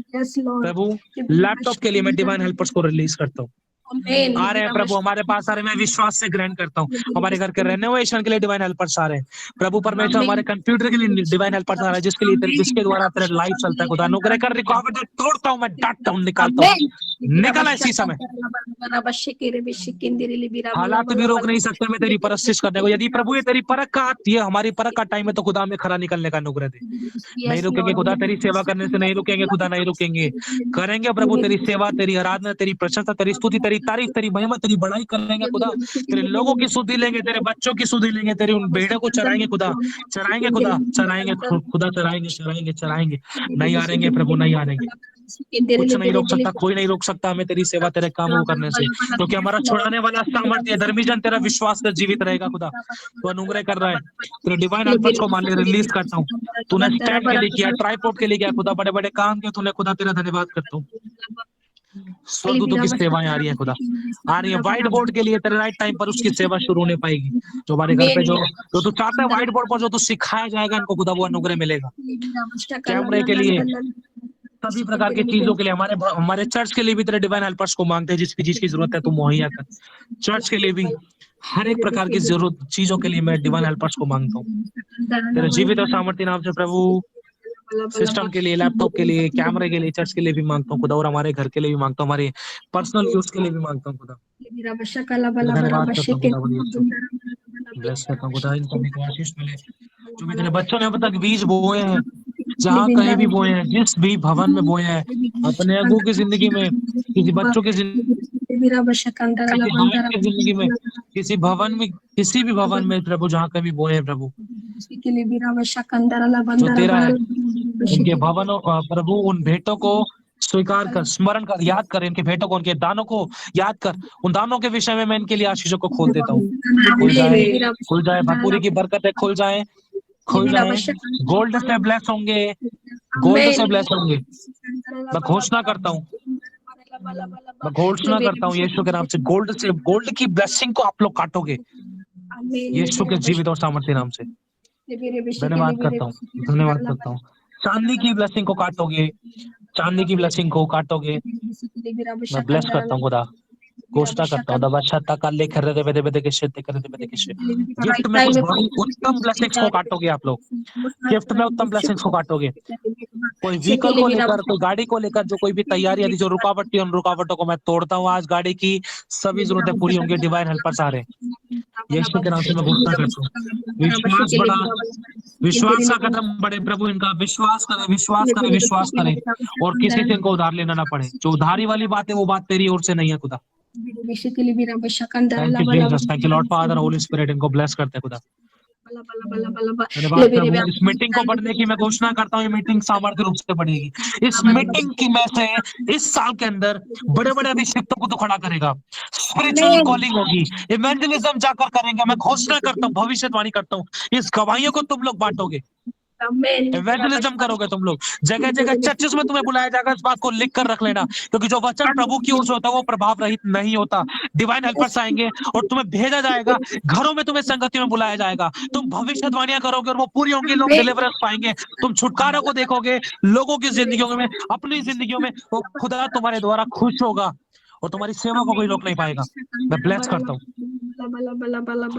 प्रभु लैपटॉप के लिए मैं डिवाइन हेल्पर्स को रिलीज करता हूँ। आ रहे हैं प्रभु हमारे पास, आ रहे हैं। मैं विश्वास से ग्रहण करता हूँ। हमारे घर के रेनोवेशन के लिए डिवाइन हेल्पर्स आ रहे हैं प्रभु परमेश्वर। हमारे कंप्यूटर के लिए डिवाइन हेल्पर्स आ रहा है, जिसके द्वारा तेरा लाइफ चलता है खुदा। अनुग्रह कर, रिकॉर्ड तोड़ता हूँ, मैं डांटता हूँ, निकालता हूँ। निकल इसी समय, हालात भी रोक नहीं सकते मैं तेरी परस्तिश करने को। यदि प्रभु ये तेरी परख का, ये हमारी परख का टाइम है, तो खुदा में खरा निकलने का अनुग्रह दे। नहीं रुकेंगे खुदा, तेरी सेवा करने से नहीं रुकेंगे खुदा, नहीं रुकेंगे। करेंगे प्रभु तेरी सेवा, तेरी आराधना, तेरी प्रशंसा, तेरी स्तुति, तेरी तारीफ, तेरी महिमा, तेरी बड़ाई करेंगे खुदा। तेरे लोगों की सुधि लेंगे, तेरे बच्चों की सुधि लेंगे, तेरे उन भेड़ों को चराएंगे खुदा, चराएंगे खुदा, चराएंगे खुदा, चराएंगे। नहीं हारेंगे प्रभु, नहीं हारेंगे। कुछ नहीं रोक सकता, कोई नहीं रोक सकता हमें तेरी सेवा, तेरे काम को करने से, क्योंकि हमारा छुड़ाने वाला सामर्थ्य धर्मी जन तेरा विश्वास कर जीवित रहेगा खुदा। तो अनुग्रह कर रहा है, तेरे डिवाइन हेल्पर्स को मान ले, रिलीज करता हूँ। तूने स्टैंड के लिए किया, ट्राइपॉड के लिए किया खुदा, बड़े बड़े काम किए तूने खुदा, तेरा धन्यवाद करता हूँ। स्वर्गदूतों की सेवाएं आ रही है खुदा, आ रही है। व्हाइट बोर्ड के लिए तेरे राइट टाइम पर उसकी सेवा शुरू होने पाएगी। जो हमारे घर पे जो तू चाहता है व्हाइट बोर्ड पर जो तू सिखाया जाएगा इनको खुदा, वो अनुग्रह मिलेगा। कैमरे के लिए, सभी प्रकार की चीजों के लिए, हमारे चर्च के लिए भी तेरे डिवाइन हेल्पर्स को मांगते हैं। जिसकी जिसकी जरूरत है तू मुहैया कर। चर्च के लिए भी हर एक प्रकार की जरूरत चीजों के लिए मैं डिवाइन हेल्पर्स को मांगता हूँ तेरे जीवित और सामर्थ्य नाम से प्रभु। सिस्टम के लिए, लैपटॉप के लिए, कैमरे के लिए, चर्च के लिए भी मांगता हूँ खुदा, और हमारे घर के लिए भी मांगता हूँ, हमारे पर्सनल यूज के लिए भी मांगता हूँ खुदा। धन्यवाद करता हूँ खुदा, ब्लेस करता हूँ खुदा। इन सभी को आशीष मिले जो भी तेरे बच्चों ने अब तक बीज बोए हैं, जहाँ कहीं भी बोए हैं, जिस भी भवन में बोए हैं, अपने अगुओं की जिंदगी में, किसी बच्चों की जिंदगी हमारी जिंदगी में किसी भी भवन में प्रभु जहाँ कभी बोए हैं प्रभु जो तेरा है, उनके भवनों प्रभु उन भेंटों को स्वीकार कर, स्मरण कर, याद कर, इनके भेंटों को, उनके दानों को याद कर। उन दानों के विषय में मैं इनके लिए आशीषों को खोल देता हूँ। खुल जाए भरपूरी की बरकतें खुल जाए। गोल्ड से ब्लेस होंगे, गोल्ड से ब्लेस होंगे। मैं घोषणा करता हूँ, मैं घोषणा करता हूँ यीशु के नाम से, गोल्ड की ब्लेसिंग को आप लोग काटोगे यीशु के जीवित और सामर्थ्य नाम से। धन्यवाद करता हूँ, धन्यवाद करता हूँ। चांदी की ब्लेसिंग को काटोगे, चांदी की ब्लेसिंग को काटोगे। मैं ब्लेस करता हूँ खुदा, घोषणा करता हूँ। गिफ्ट में कुछ उत्तम ब्लेसिंग्स को काटोगे आप लोग, गिफ्ट में उत्तम ब्लेसिंग्स को काटोगे। कोई व्हीकल को लेकर, कोई गाड़ी को लेकर जो कोई भी तैयारी यदि जो रुकावट थी, उन रुकावटों को मैं तोड़ता हूँ। आज गाड़ी की सभी जरूरतें पूरी होंगी, डिवाइन हेल्पर्स आ रहे हैं यीशु के नाम से। मैं घोषणा करता हूँ, विश्वास बढ़ा, विश्वास का कदम बढ़े प्रभु। इनका विश्वास करें, विश्वास करें, विश्वास करें, और किसी से इनको उधार लेना ना पड़े। जो उधारी वाली बात है वो बात तेरी ओर से नहीं है खुदा। Thank you Jesus, thank you Lord father, Holi spirit. इनको ब्लेस करते खुदा। धन्यवाद प्रभु। इस मीटिंग को बढ़ने की मैं घोषणा करता हूँ, ये मीटिंग सामर्थ्य रूप से बढ़ेगी। इस मीटिंग की में से इस साल के अंदर बड़े बड़े अभिषेकों को तो खड़ा करेगा, स्पिरिचुअल कॉलिंग होगी, इवेंजलिज्म जाकर करेंगे। मैं घोषणा करता हूँ, भविष्यवाणी करता हूँ, इस गवाहियों को तुम लोग बांटोगे, इवेंजलिज्म करोगे तुम लोग। जगह जगह चर्चेस में तुम्हें बुलाया जाएगा, इस बात को लिख कर रख लेना, क्योंकि जो वचन प्रभु की ओर से होता है वो प्रभाव रहित नहीं होता। डिवाइन हेल्पर्स आएंगे और तुम्हें भेजा जाएगा, घरों में तुम्हें संगति में बुलाया जाएगा, तुम भविष्यवाणियां करोगे और वो पूरी होंगी। लोग डिलीवरेंस पाएंगे, तुम छुटकारा को देखोगे लोगों की जिंदगियों में, अपनी जिंदगियों में। वो खुदा तुम्हारे द्वारा खुश होगा और तुम्हारी सेवा को कोई रोक नहीं पाएगा। मैं ब्लेस करता हूँ।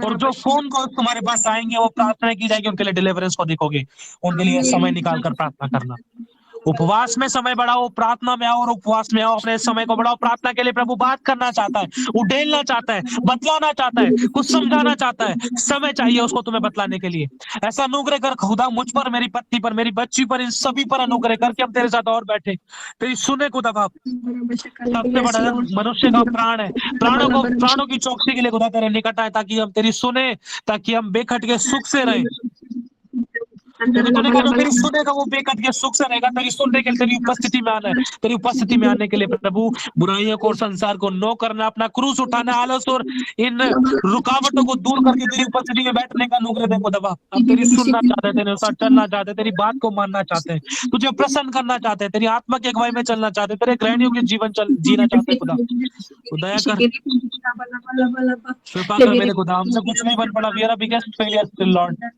और जो फोन कॉल तुम्हारे पास आएंगे वो प्रार्थना की जाएगी, उनके लिए डिलीवरेंस को देखोगे। उनके लिए समय निकाल कर प्रार्थना करना। उपवास में समय बढ़ाओ, प्रार्थना में आओ और उपवास में आओ। अपने समय को बढ़ाओ प्रार्थना के लिए। प्रभु बात करना चाहता है, उडेलना चाहता है, बतलाना चाहता है, कुछ समझाना चाहता है। समय चाहिए उसको तुम्हें बतलाने के लिए। ऐसा अनुग्रह कर खुदा, मुझ पर, मेरी पत्नी पर, मेरी बच्ची पर, इन सभी पर अनुग्रह करके हम तेरे साथ और बैठे, तेरी सुने खुदा बाप। सबसे बड़ा मनुष्य का प्राण है, प्राणों की चौकसी के लिए खुदा तेरे निकट आए, ताकि हम तेरी सुने, ताकि हम बेखट के सुख से रहें। तूने कहा जो तेरी सुनेगा वो बेकत के सुख से रहेगा। तेरी सुनने के लिए तेरी उपस्थिति में आना है, तेरी उपस्थिति में आने के लिए प्रभु बुराइयों को और संसार को नो करना, अपना क्रूस उठाना, आलस और इन रुकावटों को दूर करके तेरी उपस्थिति में बैठने का अनुग्रह दे खुदा। हम तेरी सुनना चाहते हैं, तेरे साथ चलना चाहते हैं, तेरी बात को मानना चाहते हैं, तुझे प्रसन्न करना चाहते हैं, तेरी आत्मा की अगुवाई में चलना चाहते हैं, तेरे ग्रहणियों के जीवन जीना चाहते हैं खुदा। दया कर, कृपा कर मेरे खुदा। हमसे कुछ नहीं बन पड़ा, we are biggest failure lord.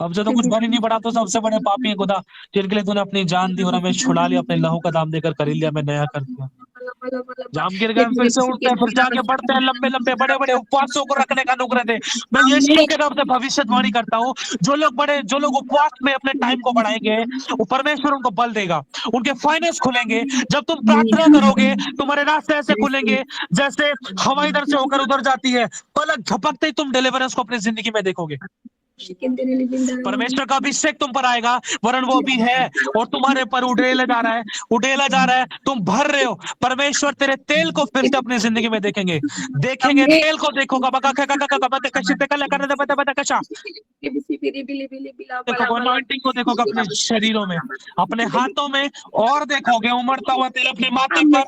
हमसे तो कुछ बन ही नहीं पड़ा, तो सबसे बड़े पापी है खुदा, जिनके लिए तूने अपनी जान दी और हमें छुड़ा लिया, अपने लहू का दाम देकर खरीद लिया, हमें नया कर दिया। जाम गिर गए, फिर से उठते हैं, फिर से आगे बढ़ते हैं। लंबे लंबे बड़े बड़े उपवासों को रखने का अनुग्रह दे। मैं यीशु के नाम से भविष्यवाणी करता हूँ, जो लोग उपवास में अपने टाइम को बढ़ाएंगे, वो परमेश्वर उनको बल देगा, उनके फाइनेंस खुलेंगे। जब तुम प्रार्थना करोगे तुम्हारे रास्ते ऐसे खुलेंगे जैसे हवा इधर से होकर उधर जाती है, पलक झपकते ही तुम डिलीवरेंस को अपनी जिंदगी में देखोगे। परमेश्वर का अभिषेक तुम पर आएगा, वरन वो भी है और तुम्हारे पर उड़ेला जा रहा है, उड़ेला जा रहा है। तुम भर रहे हो, परमेश्वर तेरे तेल को फिर से अपनी जिंदगी में देखेंगे, तेल को देखोगा। अनॉइंटिंग को देखोगे अपने शरीरों में, अपने हाथों में, और देखोगे उमड़ता हुआ तेल अपने माथे पर,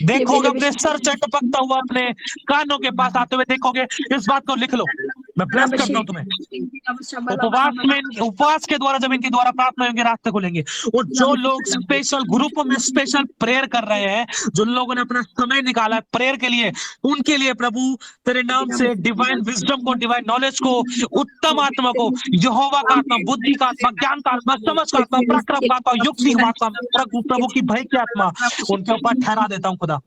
देखोगे अपने सर से टपकता हुआ अपने कानों के पास आते हुए देखोगे। इस बात को लिख लो, मैं ब्लेस करता हूं तुम्हें। उपवास के द्वारा जब इनके द्वारा प्रार्थना होंगे, रास्ते खुलेंगे। और जो लोग स्पेशल ग्रुपों में स्पेशल प्रेयर कर रहे हैं, जिन लोगों ने अपना समय निकाला है प्रेयर के लिए, उनके लिए प्रभु तेरे नाम से डिवाइन विजडम को, डिवाइन नॉलेज को, उत्तम आत्मा को, यहोवा का आत्मा, बुद्धि का आत्मा, ज्ञान का आत्मा, समझ का आत्मा, पराक्रम का आत्मा, युक्ति का आत्मा, प्रभु की भय की आत्मा उनके ऊपर ठहरा देता हूँ खुदा।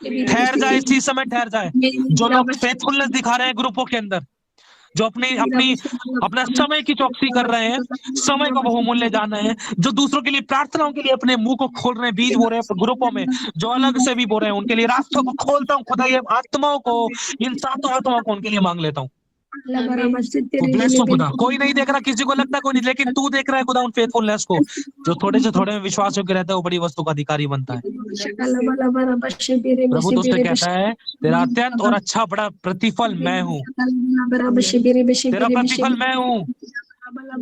ठहर जाए, इसी समय ठहर जाए। जो लोग फेथफुलनेस दिखा रहे हैं ग्रुपों के अंदर, जो अपना समय की चौकसी कर रहे हैं, समय का बहुमूल्य जान रहे हैं, जो दूसरों के लिए प्रार्थनाओं के लिए अपने मुंह को खोल रहे हैं, बीज बो रहे हैं ग्रुपों में, जो अलग से भी बो रहे हैं, उनके लिए रास्तों को खोलता हूँ खुदा। ये आत्माओं को, इन सातों आत्माओं को उनके लिए मांग लेता हूँ। तू ब्लेस्ड हो खुदा। कोई नहीं देख रहा, किसी को लगता है कोई नहीं, लेकिन तू देख रहा है खुदा उन फेथफुलनेस को। जो थोड़े से थोड़े में विश्वास योग्य रहता है वो बड़ी वस्तु का अधिकारी बनता है। प्रभु तो उससे कहता है तेरा अत्यंत और अच्छा बड़ा प्रतिफल मैं हूँ, तेरा प्रतिफल मैं हूँ,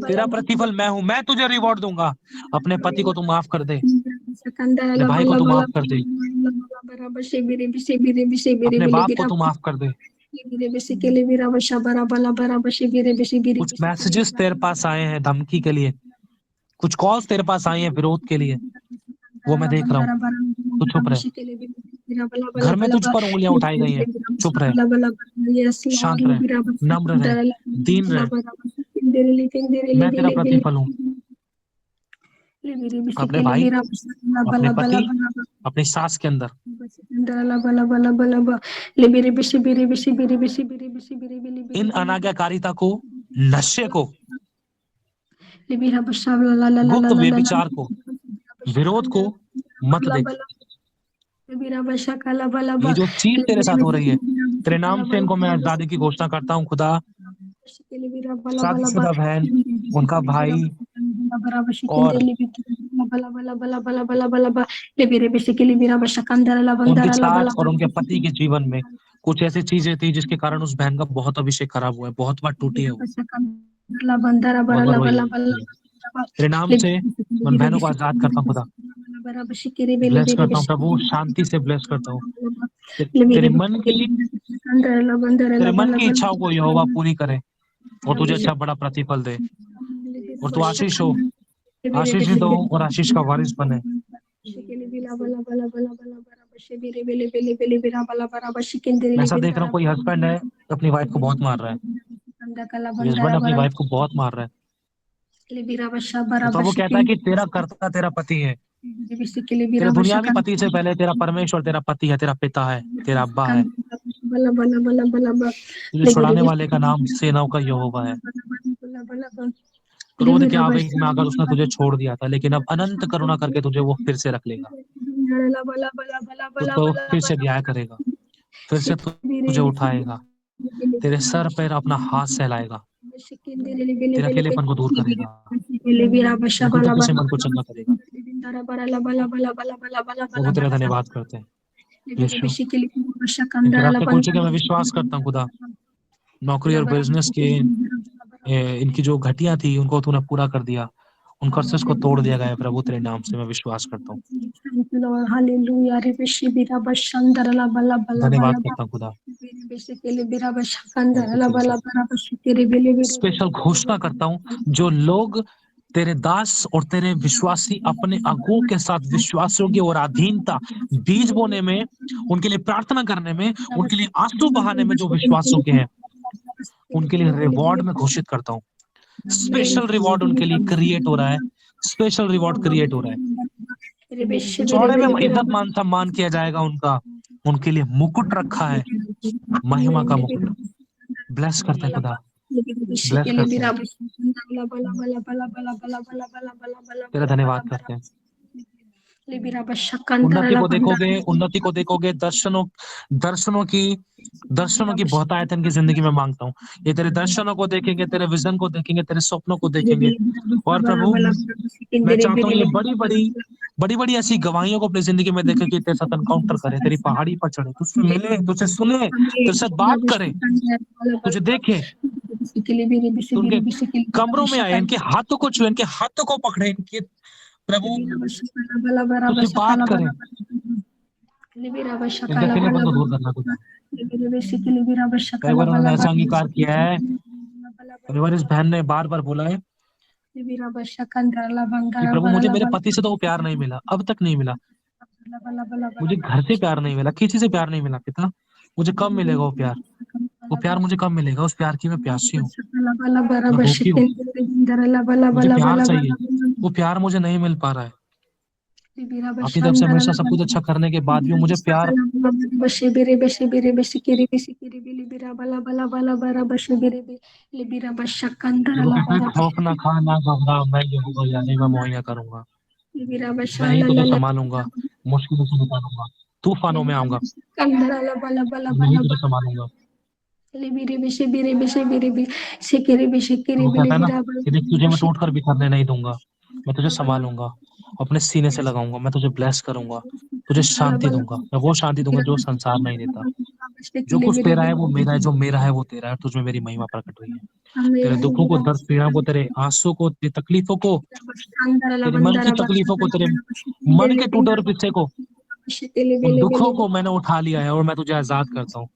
तेरा प्रतिफल मैं हूँ। मैं तुझे रिवॉर्ड दूंगा। अपने पति को तू माफ कर दे, अपने भाई को तू माफ कर दे, अपने बाप को तू माफ कर दे। कुछ मैसेजेस तेरे पास आए हैं धमकी के लिए, कुछ कॉल्स तेरे पास आई हैं विरोध के लिए, वो मैं देख रहा हूँ। तू चुप रहे। घर में तुझ पर उंगलियां उठाई गई हैं, चुप रहे, शांत रहे, नम्र रहे, दीन रहे। मैं तेरा प्रतिफल हूँ। अपने भाई, अपने पति, अपनी सास के अंदर इन अनाज्ञाकारिता को, नशे को, गुप्त व्यभिचार को, विरोध को मत देख। ये जो चीज तेरे साथ हो रही है, तेरे नाम से इनको मैं आजादी की घोषणा करता हूँ खुदा। शादीशुदा बहन, उनका भाई और उनके साथ और उनके पति के जीवन में कुछ ऐसी चीजें थी जिसके कारण उस बहन का बहुत अभिषेक खराब हुआ है, बहुत बार टूटी है वो, बहुत बार रोई है। तेरे नाम से उन बहनों को आजाद करता हूँ खुदा, ब्लेस करता हूँ प्रभु, शांति से ब्लेस करता हूँ। तेरे मन की इच्छाओं को यहोवा पूरी करे और तुझे अच्छा बड़ा प्रतिफल दे, और तू आशीष हो, आशीषित हो और आशीष का वारिस बने। मैं ऐसा देख रहा हूँ कोई हस्बैंड है अपनी वाइफ को बहुत मार रहा है, हस्बैंड अपनी वाइफ को बहुत मार रहा है, तो वो कहता है कि तेरा कर्ता तेरा पति है, तेरे दुनियावी पति से पहले तेरा परमेश्वर तेरा पति है, तेरा पिता है, तेरा अब्बा है। तुझे छुड़ाने वाले का नाम सेनाओं का यहोवा है। क्रोध के आवेग में अगर उसने तुझे छोड़ दिया था, लेकिन अब अनंत करुणा करके तुझे वो फिर से रख लेगा, तो फिर से न्याय करेगा, फिर से तुझे उठाएगा, तेरे सर पर अपना हाथ सहलाएगा, तेरे अकेलेपन को दूर करेगा, तेरे से मन को चंगा करेगा। वो तेरा धन्यवाद करते हैं यीशु। इनके रास्ते खुल चुके, मैं विश्वास करता हूँ खुदा। नौकरी और बिजनेस के इनकी जो घटिया थी उनको तूने पूरा कर दिया, उन कर्सेस को तोड़ दिया गया है प्रभु, तेरे नाम से मैं विश्वास करता हूँ। धन्यवाद करता हूँ खुदा। स्पेशल घोषणा करता हूँ, जो लोग तेरे दास और तेरे विश्वासी अपने अगुओं के साथ विश्वासियों की और अधीनता बीज बोने में, उनके लिए प्रार्थना करने में, उनके लिए आंसू बहाने में जो विश्वासियों के हैं, उनके लिए रिवॉर्ड में घोषित करता हूँ। स्पेशल रिवॉर्ड उनके लिए क्रिएट हो रहा है, स्पेशल रिवॉर्ड क्रिएट हो रहा है। चौड़े में इज्जत मान सम्मान किया जाएगा उनका, उनके लिए मुकुट रखा है, महिमा का मुकुट। ब्लेस करते हैं खुदा, ब्लेस करते हैं, तेरा धन्यवाद करते हैं। उन्नति को देखोगे, उन्नति को देखोगे, दर्शनों की बहुतायत इनकी जिंदगी में मांगता हूँ। ये तेरे दर्शनों को देखेंगे, तेरे विजन को देखेंगे, तेरे सपनों को देखेंगे। और प्रभु मैं चाहता हूँ ये बड़ी बड़ी ऐसी गवाहियों को अपनी जिंदगी में देखे कि तेरे साथ एनकाउंटर करे, तेरी पहाड़ी पर चढ़े, तुझसे मिले, तुझसे सुने, तेरे साथ बात करे, तुझे देखे, उनके कमरों में आए, इनके हाथों को छुए, इनके हाथों को पकड़े, इनके प्रभु तुझसे बात करें, इनके अकेलेपन को दूर करना कुछ। कई बार उन्होंने ऐसा अंगीकार किया है, कई बार इस बहन ने बार बार बोला है कि प्रभु मुझे मेरे पति से तो वो प्यार नहीं मिला, अब तक नहीं मिला, मुझे घर से प्यार नहीं मिला, किसी से प्यार नहीं मिला पिता, मुझे कब मिलेगा वो प्यार, वो प्यार मुझे कब मिलेगा, उस प्यार की मैं प्यासी हूँ, मैं भूखी हूँ, मुझे प्यार चाहिए, वो प्यार मुझे नहीं मिल पा रहा है। आपकी तरफ से हमेशा सब कुछ अच्छा करने के बाद भी मुझे प्यार, खौफ ना खा ना घबरा, मैं यहोवा यानी मैं मुहैया करूंगा, मैं ही तुझे संभालूंगा, मुश्किलों से निकालूंगा, तूफानों में आऊंगा, मैं ही तुझे संभालूंगा। वो कहता है ना कि देख तुझे मैं टूट कर बिखरने नहीं दूंगा, मैं तुझे संभालूंगा, अपने सीने से लगाऊंगा, मैं तुझे ब्लेस करूंगा, तुझे शांति दूंगा, मैं वो शांति दूंगा जो संसार नहीं देता। जो कुछ तेरा है वो मेरा है, जो मेरा है वो तेरा है, तुझमें मेरी महिमा प्रकट हुई है। तेरे दुखों को, दर्द पीड़ा को, तेरे आंसू को, तेरी तकलीफों को, तेरे मन की तकलीफों को, तेरे मन के टूटे और पिछे को, उन दुखों को मैंने उठा लिया है और मैं तुझे आजाद करता हूँ।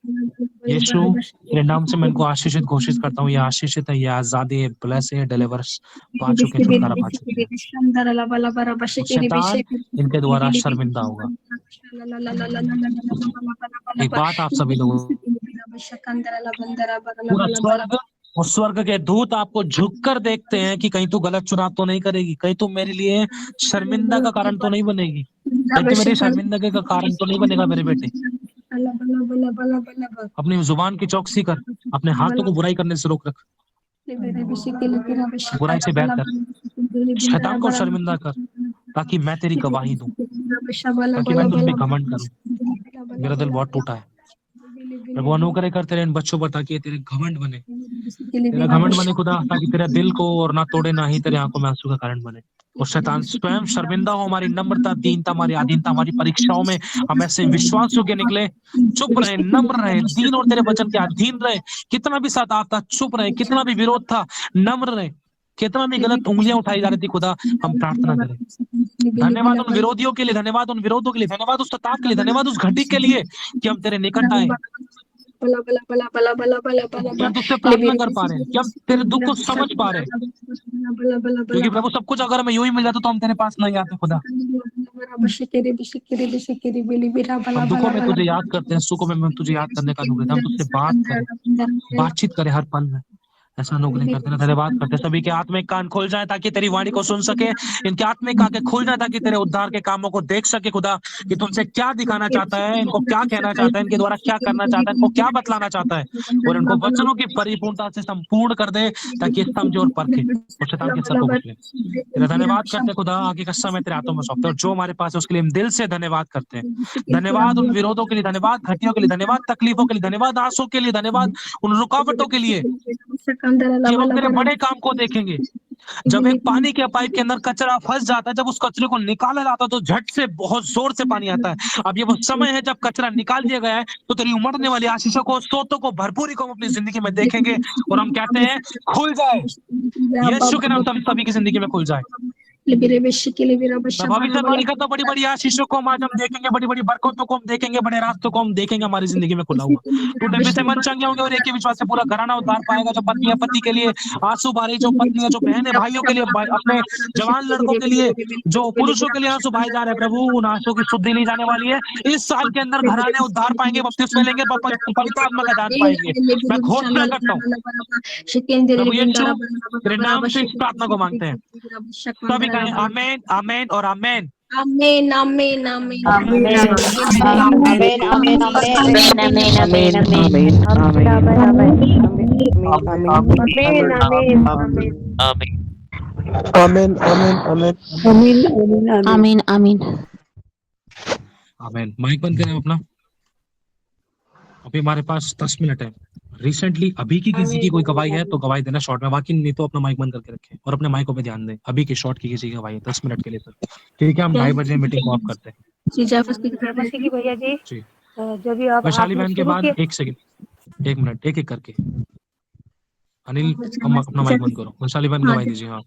यीशु, तेरे नाम से मैं इनको आशीषित घोषित करता हूँ। ये आशीषित है, ये आजादी है, ब्लेस है, डिलीवर्स पा चुके हैं, छुटकारा पा चुके हैं। और शैतान इनके द्वारा शर्मिंदा होगा। एक बात आप सभी लोगों, पूरा स्वर्ग और स्वर्ग के दूत आपको झुककर देखते हैं कि कहीं तू गलत चुनाव तो नहीं करेगी, कहीं तू मेरे लिए शर्मिंदा का कारण तो नहीं बनेगी, कहीं तू मेरी शर्मिंदगी का कारण तो नहीं बनेगा। मेरे बेटे, अपनी जुबान की चौकसी कर, अपने हाथों को बुराई करने से रोक रख, बुराई से बैर कर, शैतान को शर्मिंदा कर, ताकि मैं तेरी गवाही दूं, ताकि मैं तुझ पे घमंड करूं। मेरा दिल बहुत टूटा है प्रभु, अनुग्रह कर तेरे इन बच्चों पर, ताकि तेरे घमंड बने, तेरा घमंड बने खुदा, ताकि तेरे दिल को और ना तोड़े, ना ही तेरे आंखों में आंसू का कारण बने। और शैतान स्वयं शर्मिंदा हो, हमारी नम्रता, दीनता, हमारी अधीनता, हमारी परीक्षाओं में हम ऐसे विश्वास योग्य निकले, चुप रहे, नम्र रहे, दीन और तेरे वचन के अधीन रहे। कितना भी साथ आता चुप रहे, कितना भी विरोध था नम्र रहे, कितना भी गलत उंगलियां उठाई जा रही थी खुदा, हम प्रार्थना करें। धन्यवाद उन विरोधियों के लिए, धन्यवाद उन विरोधों के लिए, धन्यवाद उस ताप के लिए, धन्यवाद उस घटी के लिए कि हम तेरे निकट आए, कि हम तुझसे प्रार्थना कर पा रहे हैं, कि हम तेरे दुख को समझ पा रहे हैं। क्योंकि प्रभु सब कुछ अगर हमें यूं ही मिल जाता तो हम तेरे पास नहीं आते खुदा। हम दुखों में तुझे याद करते हैं, सुखों में हम तुझे याद करने का अनुग्रह, हम तुझसे बात करें, बातचीत करें हर पल में, ऐसा अनुग्रह करते हैं। धन्यवाद करते हैं। सभी के आत्मिक कान खोल जाए ताकि तेरी वाणी को सुन सके, इनके आत्मिक आंखें खुल जाए ताकि तेरे उद्धार के कामों को देख सके खुदा, कि तुमसे क्या दिखाना चाहता है, इनको क्या कहना चाहता है, इनके द्वारा क्या करना चाहता है, इनको क्या बतलाना चाहता है, और इनको वचनों की परिपूर्णता से संपूर्ण कर दे ताकि समझे और परखे और शैतान के सर को कुचले। तेरा धन्यवाद करते हैं खुदा, आगे का समय तेरे हाथों में सौंपते हैं, और जो हमारे पास है उसके लिए हम दिल से धन्यवाद करते हैं। धन्यवाद उन विरोधों के लिए, धन्यवाद घटियों के लिए, धन्यवाद तकलीफों के लिए, धन्यवाद आंसू के लिए, धन्यवाद उन रुकावटों के लिए कि हम तेरे बड़े काम को देखेंगे। जब एक पानी के पाइप के अंदर कचरा फंस जाता है, जब उस कचरे को निकाला जाता है तो झट से बहुत जोर से पानी आता है। अब ये वो समय है जब कचरा निकाल दिया गया है, तो तेरी उमड़ने वाली आशीषों को, सोतों को, भरपूरी को हम अपनी जिंदगी में देखेंगे, और हम कहते हैं खुल जाए, यीशु के नाम से हम सभी की जिंदगी में खुल जाए। मैं भविष्यवाणी करता हूं, बड़ी बड़ी आशीषों को हम आज हम देखेंगे, बड़ी बड़ी बरकतों को हम देखेंगे, बड़े रास्तों को हम देखेंगे हमारी जिंदगी में खुला हुआ। तो डब्बे से मन चंगे होंगे और एक ही विश्वास से पूरा घराना उद्धार पाएगा। जो पत्नियां पति के लिए आंसू बहा रही, जो पत्नियां, जो बहनें भाइयों के लिए, अपने जवान लड़कों के लिए, जो पुरुषों के लिए आंसू बहाए जा रहे हैं, प्रभु उन आंसू की शुद्धि ली जाने वाली है। इस साल के अंदर घराने उद्धार पाएंगे, बपतिस्मे लेंगे, पवित्र आत्मा का दान पाएंगे। मैं घोषणा करता हूँ प्रभु यीशु, तेरे नाम से इस प्रार्थना को मांगते हैं। सभी कहें आमेन, आमेन और आमेन। आमीन आमीन आमीन आमीन आमीन आमीन आमीन आमीन आमीन आमीन। आमीन। माइक बंद करें अपना। अभी हमारे पास 10 मिनट है। रिसेंटली अभी की किसी की कोई गवाही है तो गवाही देना शॉर्ट में, बाकी नहीं तो अपना माइक बंद करके रखें और अपने माइकों पे ध्यान दें। अभी की शॉर्ट की किसी की गवाही 10 मिनट के लिए सर, ठीक है? हम 2:30 बजे मीटिंग को ऑफ करते हैं। की भैया जी, जो भी आप वैशाली आपने बहन के शुरू बाद किया, 1 सेकंड, 1 मिनट, एक एक करके। अनिल अपना माइक बंद करो। वैशाली बहन गवाही दीजिए। हाँ,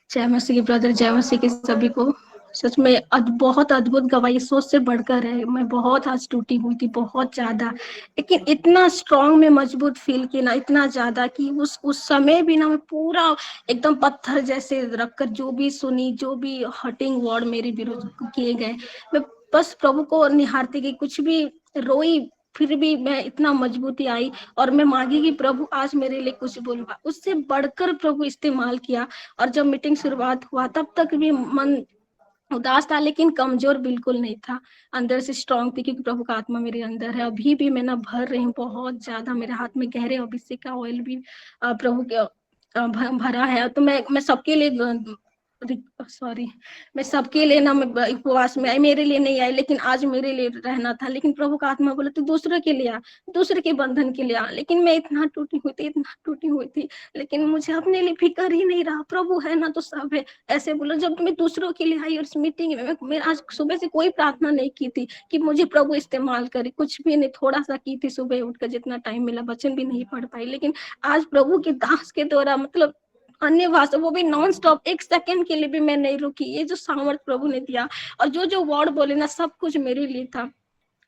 जय मसीह की ब्रदर, जय मसीह के सभी को। सच में बहुत अद्भुत गवाही, सोच से बढ़कर है। मैं बहुत आज टूटी हुई थी, बहुत ज्यादा, लेकिन इतना स्ट्रांग में मजबूत फील की ना, इतना ज्यादा कि उस समय भी ना मैं पूरा एकदम पत्थर जैसे रखकर जो भी सुनी, जो भी हर्टिंग वर्ड मेरे विरुद्ध किए गए, मैं बस प्रभु को निहारती गई, कुछ भी रोई, फिर भी मैं इतना मजबूती आई और मैं मांगी कि प्रभु आज मेरे लिए कुछ बोलवा। उससे बढ़कर प्रभु इस्तेमाल किया। और जब मीटिंग शुरुआत हुआ तब तक भी मन उदास था, लेकिन कमजोर बिल्कुल नहीं था, अंदर से स्ट्रांग थी, क्योंकि प्रभु का आत्मा मेरे अंदर है। अभी भी मैं ना भर रही हूँ बहुत ज्यादा, मेरे हाथ में गहरे अभिषेक का ऑयल भी प्रभु के भरा है। तो मैं सबके लिए सॉरी, मैं सबके लिए ना, मैं उपवास में आई, मेरे लिए नहीं आई, लेकिन आज मेरे लिए रहना था। लेकिन प्रभु का आत्मा बोला तू दूसरे के लिए आ, दूसरे के बंधन के लिए आ। लेकिन मैं इतना टूटी हुई थी, इतना टूटी हुई थी, लेकिन मुझे अपने लिए फिक्र ही नहीं रहा। प्रभु है ना तो सब है, ऐसे बोला। जब मैं दूसरों के लिए आई और उस मीटिंग में मैं आज सुबह से कोई प्रार्थना नहीं की थी कि मुझे प्रभु इस्तेमाल करे, कुछ भी नहीं, थोड़ा सा की थी सुबह उठकर जितना टाइम मिला, वचन भी नहीं पढ़ पाई। लेकिन आज प्रभु के दास के द्वारा, मतलब अन्य भाषा, वो भी नॉन स्टॉप, एक सेकंड के लिए भी मैं नहीं रुकी। ये जो सामर्थ प्रभु ने दिया, और जो जो वर्ड बोले ना, सब कुछ मेरे लिए था।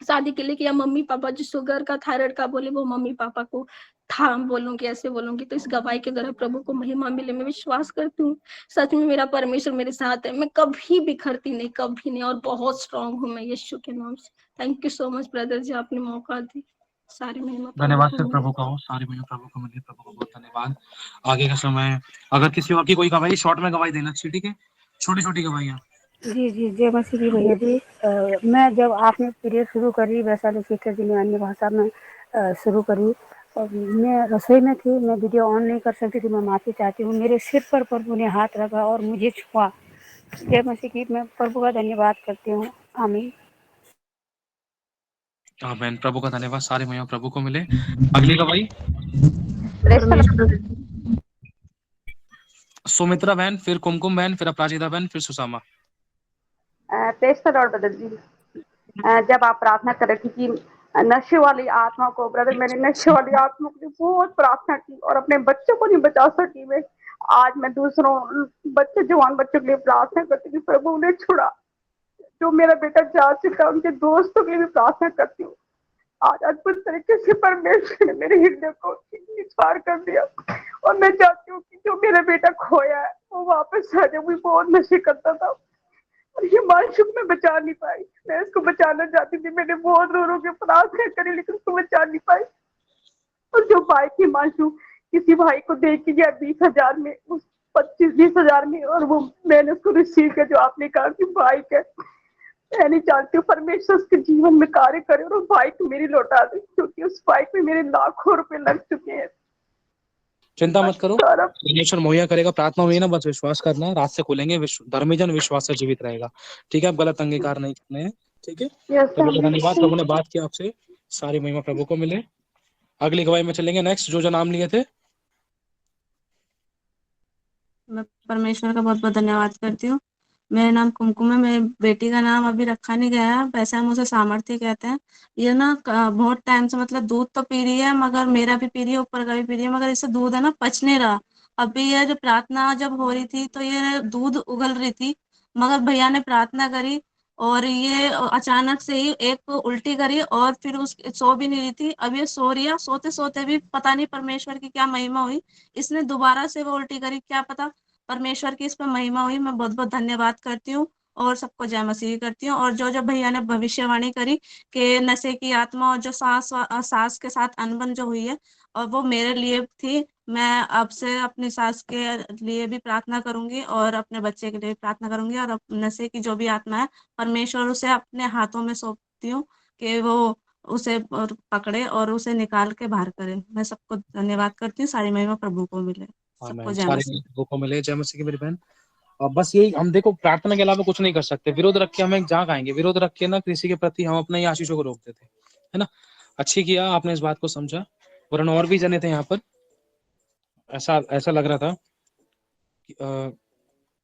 शादी के लिए किया, मम्मी पापा जो शुगर का, थायराइड का बोले, वो मम्मी पापा को था, बोलूंगी ऐसे बोलूंगी। तो इस गवाही के द्वारा प्रभु को महिमा मिले, मैं विश्वास करती हूँ। सच में मेरा परमेश्वर मेरे साथ है, मैं कभी बिखरती नहीं, कभी नहीं, और बहुत स्ट्रांग हूँ मैं यीशु के नाम से। Thank you so much brother ji, आपने मौका दी। सारी महिमा धन्यवाद प्रभु फिर को प्रभु का हो, सारी महिमा प्रभु को मिले, प्रभु को बहुत धन्यवाद। आगे का समय, अगर किसी और की कोई गवाही, शॉर्ट में गवाही देना चाहिए, ठीक है, छोटी छोटी गवाहियाँ। जी जी, जय मसीह की भैया जी। मैं जब आपने पीरियड शुरू करी, वैशाली सिस्टर जी ने अन्य भाषा में शुरू करी, और मैं रसोई में थी, मैं वीडियो ऑन नहीं कर सकती थी, मैं माफ़ी चाहती हूँ। मेरे सिर पर प्रभु ने हाथ रखा और मुझे छुआ। जय मसीह की, मैं प्रभु का धन्यवाद करती हूँ। आमीन। आमीन, प्रभु का धन्यवाद, सारी महिमा प्रभु को मिले। अगली गवाही सुमित्रा बहन, फिर कुमकुम बहन, फिर अपराजिता बहन, फिर Sushma. Praise the Lord brother ji. जब आप प्रार्थना कर रहे थे कि नशे वाली आत्मा को, ब्रदर मैंने नशे वाली आत्मा को बहुत प्रार्थना की और अपने बच्चों को नहीं बचा सकी। मैं आज मैं दूसरों बच्चे, जवान बच्चों के लिए प्रार्थना करती हूँ, प्रभु उन्हें छुड़ा। जो मेरा बेटा जा चुका, उनके दोस्तों के लिए भी प्रार्थना करती हूँ। आज अद्भुत तरीके से परमेश्वर ने मेरे हृदय को निस्वार कर दिया, और मैं चाहती हूँ कि जो मेरा बेटा खोया है वो वापस आ जाए। वो बहुत नशे करता था, ये मानसुख में बचा नहीं पाई। मैं इसको बचाना चाहती थी, मैंने बहुत रो रो के प्रार्थना करी, लेकिन उसको बचा नहीं पाई। और जो भाई थी मानसु, किसी भाई को दे के गया 20,000 में, उस 25-20,000 में, और वो मैंने उसको रिसीव किया। जो आपने कहा कि भाई का, मैं नहीं चाहती हूँ परमेश्वर उसके जीवन में कार्य करे और भाई को मेरी लौटा दे, क्योंकि उस भाई में मेरे लाखों रुपए लग चुके हैं। चिंता मत करो, परमेश्वर मुहैया करेगा। प्रार्थना हुई ना, बस विश्वास करना है, रात से खुलेंगे। धर्मी जन विश्वास से जीवित रहेगा, ठीक है। आप गलत अंगीकार नहीं करने हैं, ठीक है। प्रभु का धन्यवाद, प्रभु ने बात किया आपसे, सारी महिमा प्रभु को मिले। अगली गवाही में चलेंगे। नेक्स्ट जो नाम लिए थे। मैं परमेश्वर का बहुत बहुत धन्यवाद करती हूँ। मेरा नाम कुमकुम है, मेरी बेटी का नाम अभी रखा नहीं गया है, वैसे हम उसे सामर्थ्य कहते हैं। ये ना बहुत टाइम से, मतलब दूध तो पी रही है, मगर मेरा भी पी रही है, ऊपर का भी पी रही है, मगर इससे दूध है ना पच नहीं रहा। अभी ये जो प्रार्थना जब हो रही थी तो ये दूध उगल रही थी, मगर भैया ने प्रार्थना करी और ये अचानक से ही एक उल्टी करी और फिर उस सो भी नहीं रही थी, अब ये सो रही है। सोते सोते भी पता नहीं परमेश्वर की क्या महिमा हुई, इसने दोबारा से वो उल्टी करी, क्या पता परमेश्वर की इस पर महिमा हुई। मैं बहुत बहुत धन्यवाद करती हूँ और सबको जय मसीह करती हूँ। और जो जो भैया ने भविष्यवाणी करी कि नशे की आत्मा और जो सास के साथ अनबन जो हुई है, और वो मेरे लिए थी। मैं अब से अपनी सास के लिए भी प्रार्थना करूंगी और अपने बच्चे के लिए भी प्रार्थना करूंगी, और नशे की जो भी आत्मा है, परमेश्वर उसे अपने हाथों में सौंपती हूँ कि वो उसे पकड़े और उसे निकाल के बाहर करे। मैं सबको धन्यवाद करती हूँ, सारी महिमा प्रभु को मिले। सबको जय मसीह। प्रभु को मिले, जय मसीह की मेरी बहन। अब बस यही, हम देखो प्रार्थना के अलावा कुछ नहीं कर सकते। विरोध रख के हम जहाँ खाएंगे, विरोध रख के ना किसी के प्रति हम अपने आशीषों को रोक देते, है ना। अच्छी किया आपने इस बात को समझा, वरना और भी जने थे यहाँ पर, ऐसा ऐसा लग रहा था।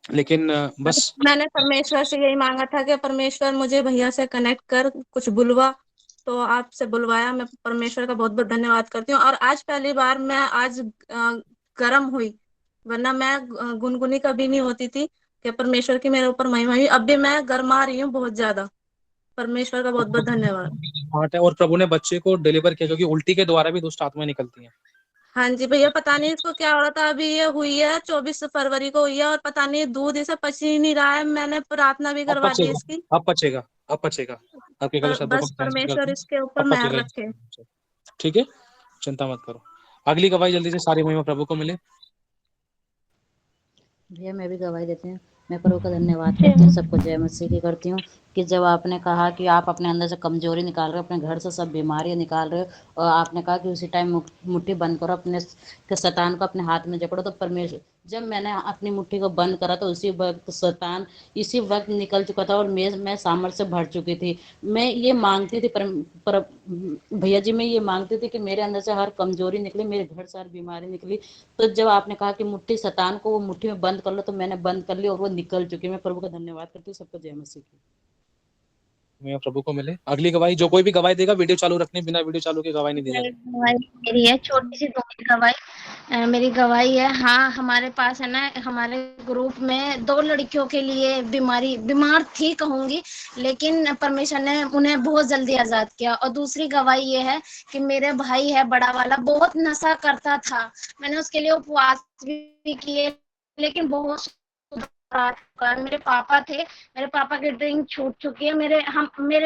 लेकिन बस मैंने परमेश्वर से यही मांगा था कि परमेश्वर मुझे भैया से कनेक्ट कर, कुछ बुलवा, तो आपसे बुलवाया। मैं परमेश्वर का बहुत बहुत धन्यवाद करती हूँ। और आज पहली बार मैं आज गर्म हुई, वरना मैं गुनगुनी कभी नहीं होती थी कि परमेश्वर की मेरे ऊपर महिमा हुई। अब भी मैं गर्मा रही हूँ बहुत ज्यादा। परमेश्वर का बहुत बहुत धन्यवाद। और प्रभु ने बच्चे को डिलीवर किया, क्योंकि उल्टी के द्वारा भी दुष्ट आत्माएं निकलती हैं। हाँ जी भैया, पता नहीं इसको क्या हो रहा था। अभी ये हुई है 24 फरवरी को हुई है, और पता नहीं दूध इसे पच ही नहीं रहा है। मैंने प्रार्थना भी अब करवा दी पचेगा, इसकी। अब पचेगा, अब पचेगा। आपके गलत शब्दों को बस परमेश्वर इसके ऊपर अब मेहर पचेगा, रखे। ठीक है, चिंता मत करो। अगली गवाही जल्दी से, सारी महिमा प्रभु को मिले। भैया मैं भी गवाही देती हूँ। मैं प्रभु का धन्यवाद करती हूँ, सबको जय मसीह की करती हूँ। कि जब आपने कहा कि आप अपने अंदर से कमजोरी निकाल रहे हो, अपने घर से सब बीमारियां निकाल रहे हो, और आपने कहा कि उसी टाइम मुट्ठी बंद करो, अपने शैतान को अपने हाथ में जकड़ो, तो परमेश्वर, जब मैंने अपनी मुट्ठी को बंद करा तो उसी वक्त शैतान इसी वक्त निकल चुका था और मैं सामर्थ्य से भर चुकी थी। मैं ये मांगती थी पर भैया जी, मैं ये मांगती थी कि मेरे अंदर से हर कमजोरी निकली, मेरे घर से हर बीमारी निकली। तो जब आपने कहा कि मुट्ठी शैतान को वो मुट्ठी में बंद कर लो, तो मैंने बंद कर ली और वो निकल चुकी। मैं प्रभु का धन्यवाद करती हूँ। सबको जय मसीह की। मैं प्रभु को मिले। अगली गवाही, जो कोई भी गवाही देगा वीडियो चालू रखनी, बिना वीडियो चालू के गवाही नहीं दी जाएगी। गवाही मेरी है, छोटी सी गवाही। मेरी गवाही है, हाँ, हमारे पास है ना, हमारे ग्रुप में 2 लड़कियों के लिए बीमार थी कहूंगी, लेकिन परमेश्वर ने उन्हें बहुत जल्दी आजाद किया। और दूसरी गवाही ये है कि मेरे भाई है बड़ा वाला, बहुत नशा करता था, मैंने उसके लिए उपवास भी किए, लेकिन बहुत सुधार आ चुका है। मेरे पापा थे, मेरे पापा की ड्रिंक छूट चुकी है, मेरे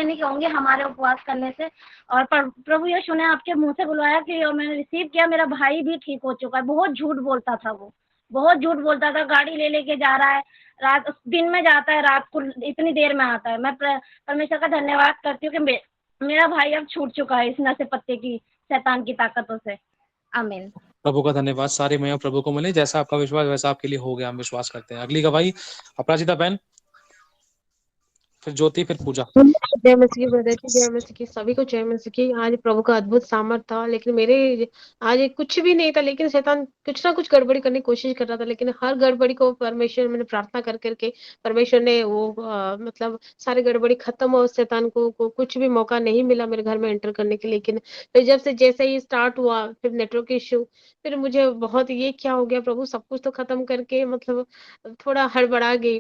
नहीं कहूंगी, हमारे उपवास करने से। और प्रभु यीशु ने आपके मुंह से बुलवाया कि, और मैंने रिसीव किया, मेरा भाई भी ठीक हो चुका है। बहुत झूठ बोलता था वो, बहुत झूठ बोलता था, गाड़ी ले लेके जा रहा है, रात दिन में जाता है, रात को इतनी देर में आता है। मैं परमेश्वर का धन्यवाद करती हूँ कि मेरा भाई अब छूट चुका है इस नशे पत्ते की, शैतान की ताकतों से। आमीन। प्रभु का धन्यवाद। सारे महिमा प्रभु को मिले। जैसा आपका विश्वास वैसा आपके लिए हो गया, हम विश्वास करते हैं। अगली गवाही अपराजिता बहन, फिर ज्योति, फिर पूजा। जय मसीह ब्रदर जी, जय मसीह की सभी को जय मसीह की। आज प्रभु का अद्भुत सामर्थ था, लेकिन मेरे आज कुछ भी नहीं था, लेकिन शैतान कुछ ना कुछ गड़बड़ी करने की कोशिश कर रहा था, लेकिन हर गड़बड़ी को परमेश्वर, मैंने प्रार्थना कर करके परमेश्वर ने वो मतलब सारी गड़बड़ी खत्म, और शैतान को कुछ भी मौका नहीं मिला मेरे घर में एंटर करने के। लेकिन फिर जब से जैसे ही स्टार्ट हुआ, फिर नेटवर्क इश्यू, फिर मुझे बहुत ये क्या हो गया प्रभु, सब कुछ तो खत्म करके मतलब थोड़ा हड़बड़ा गई।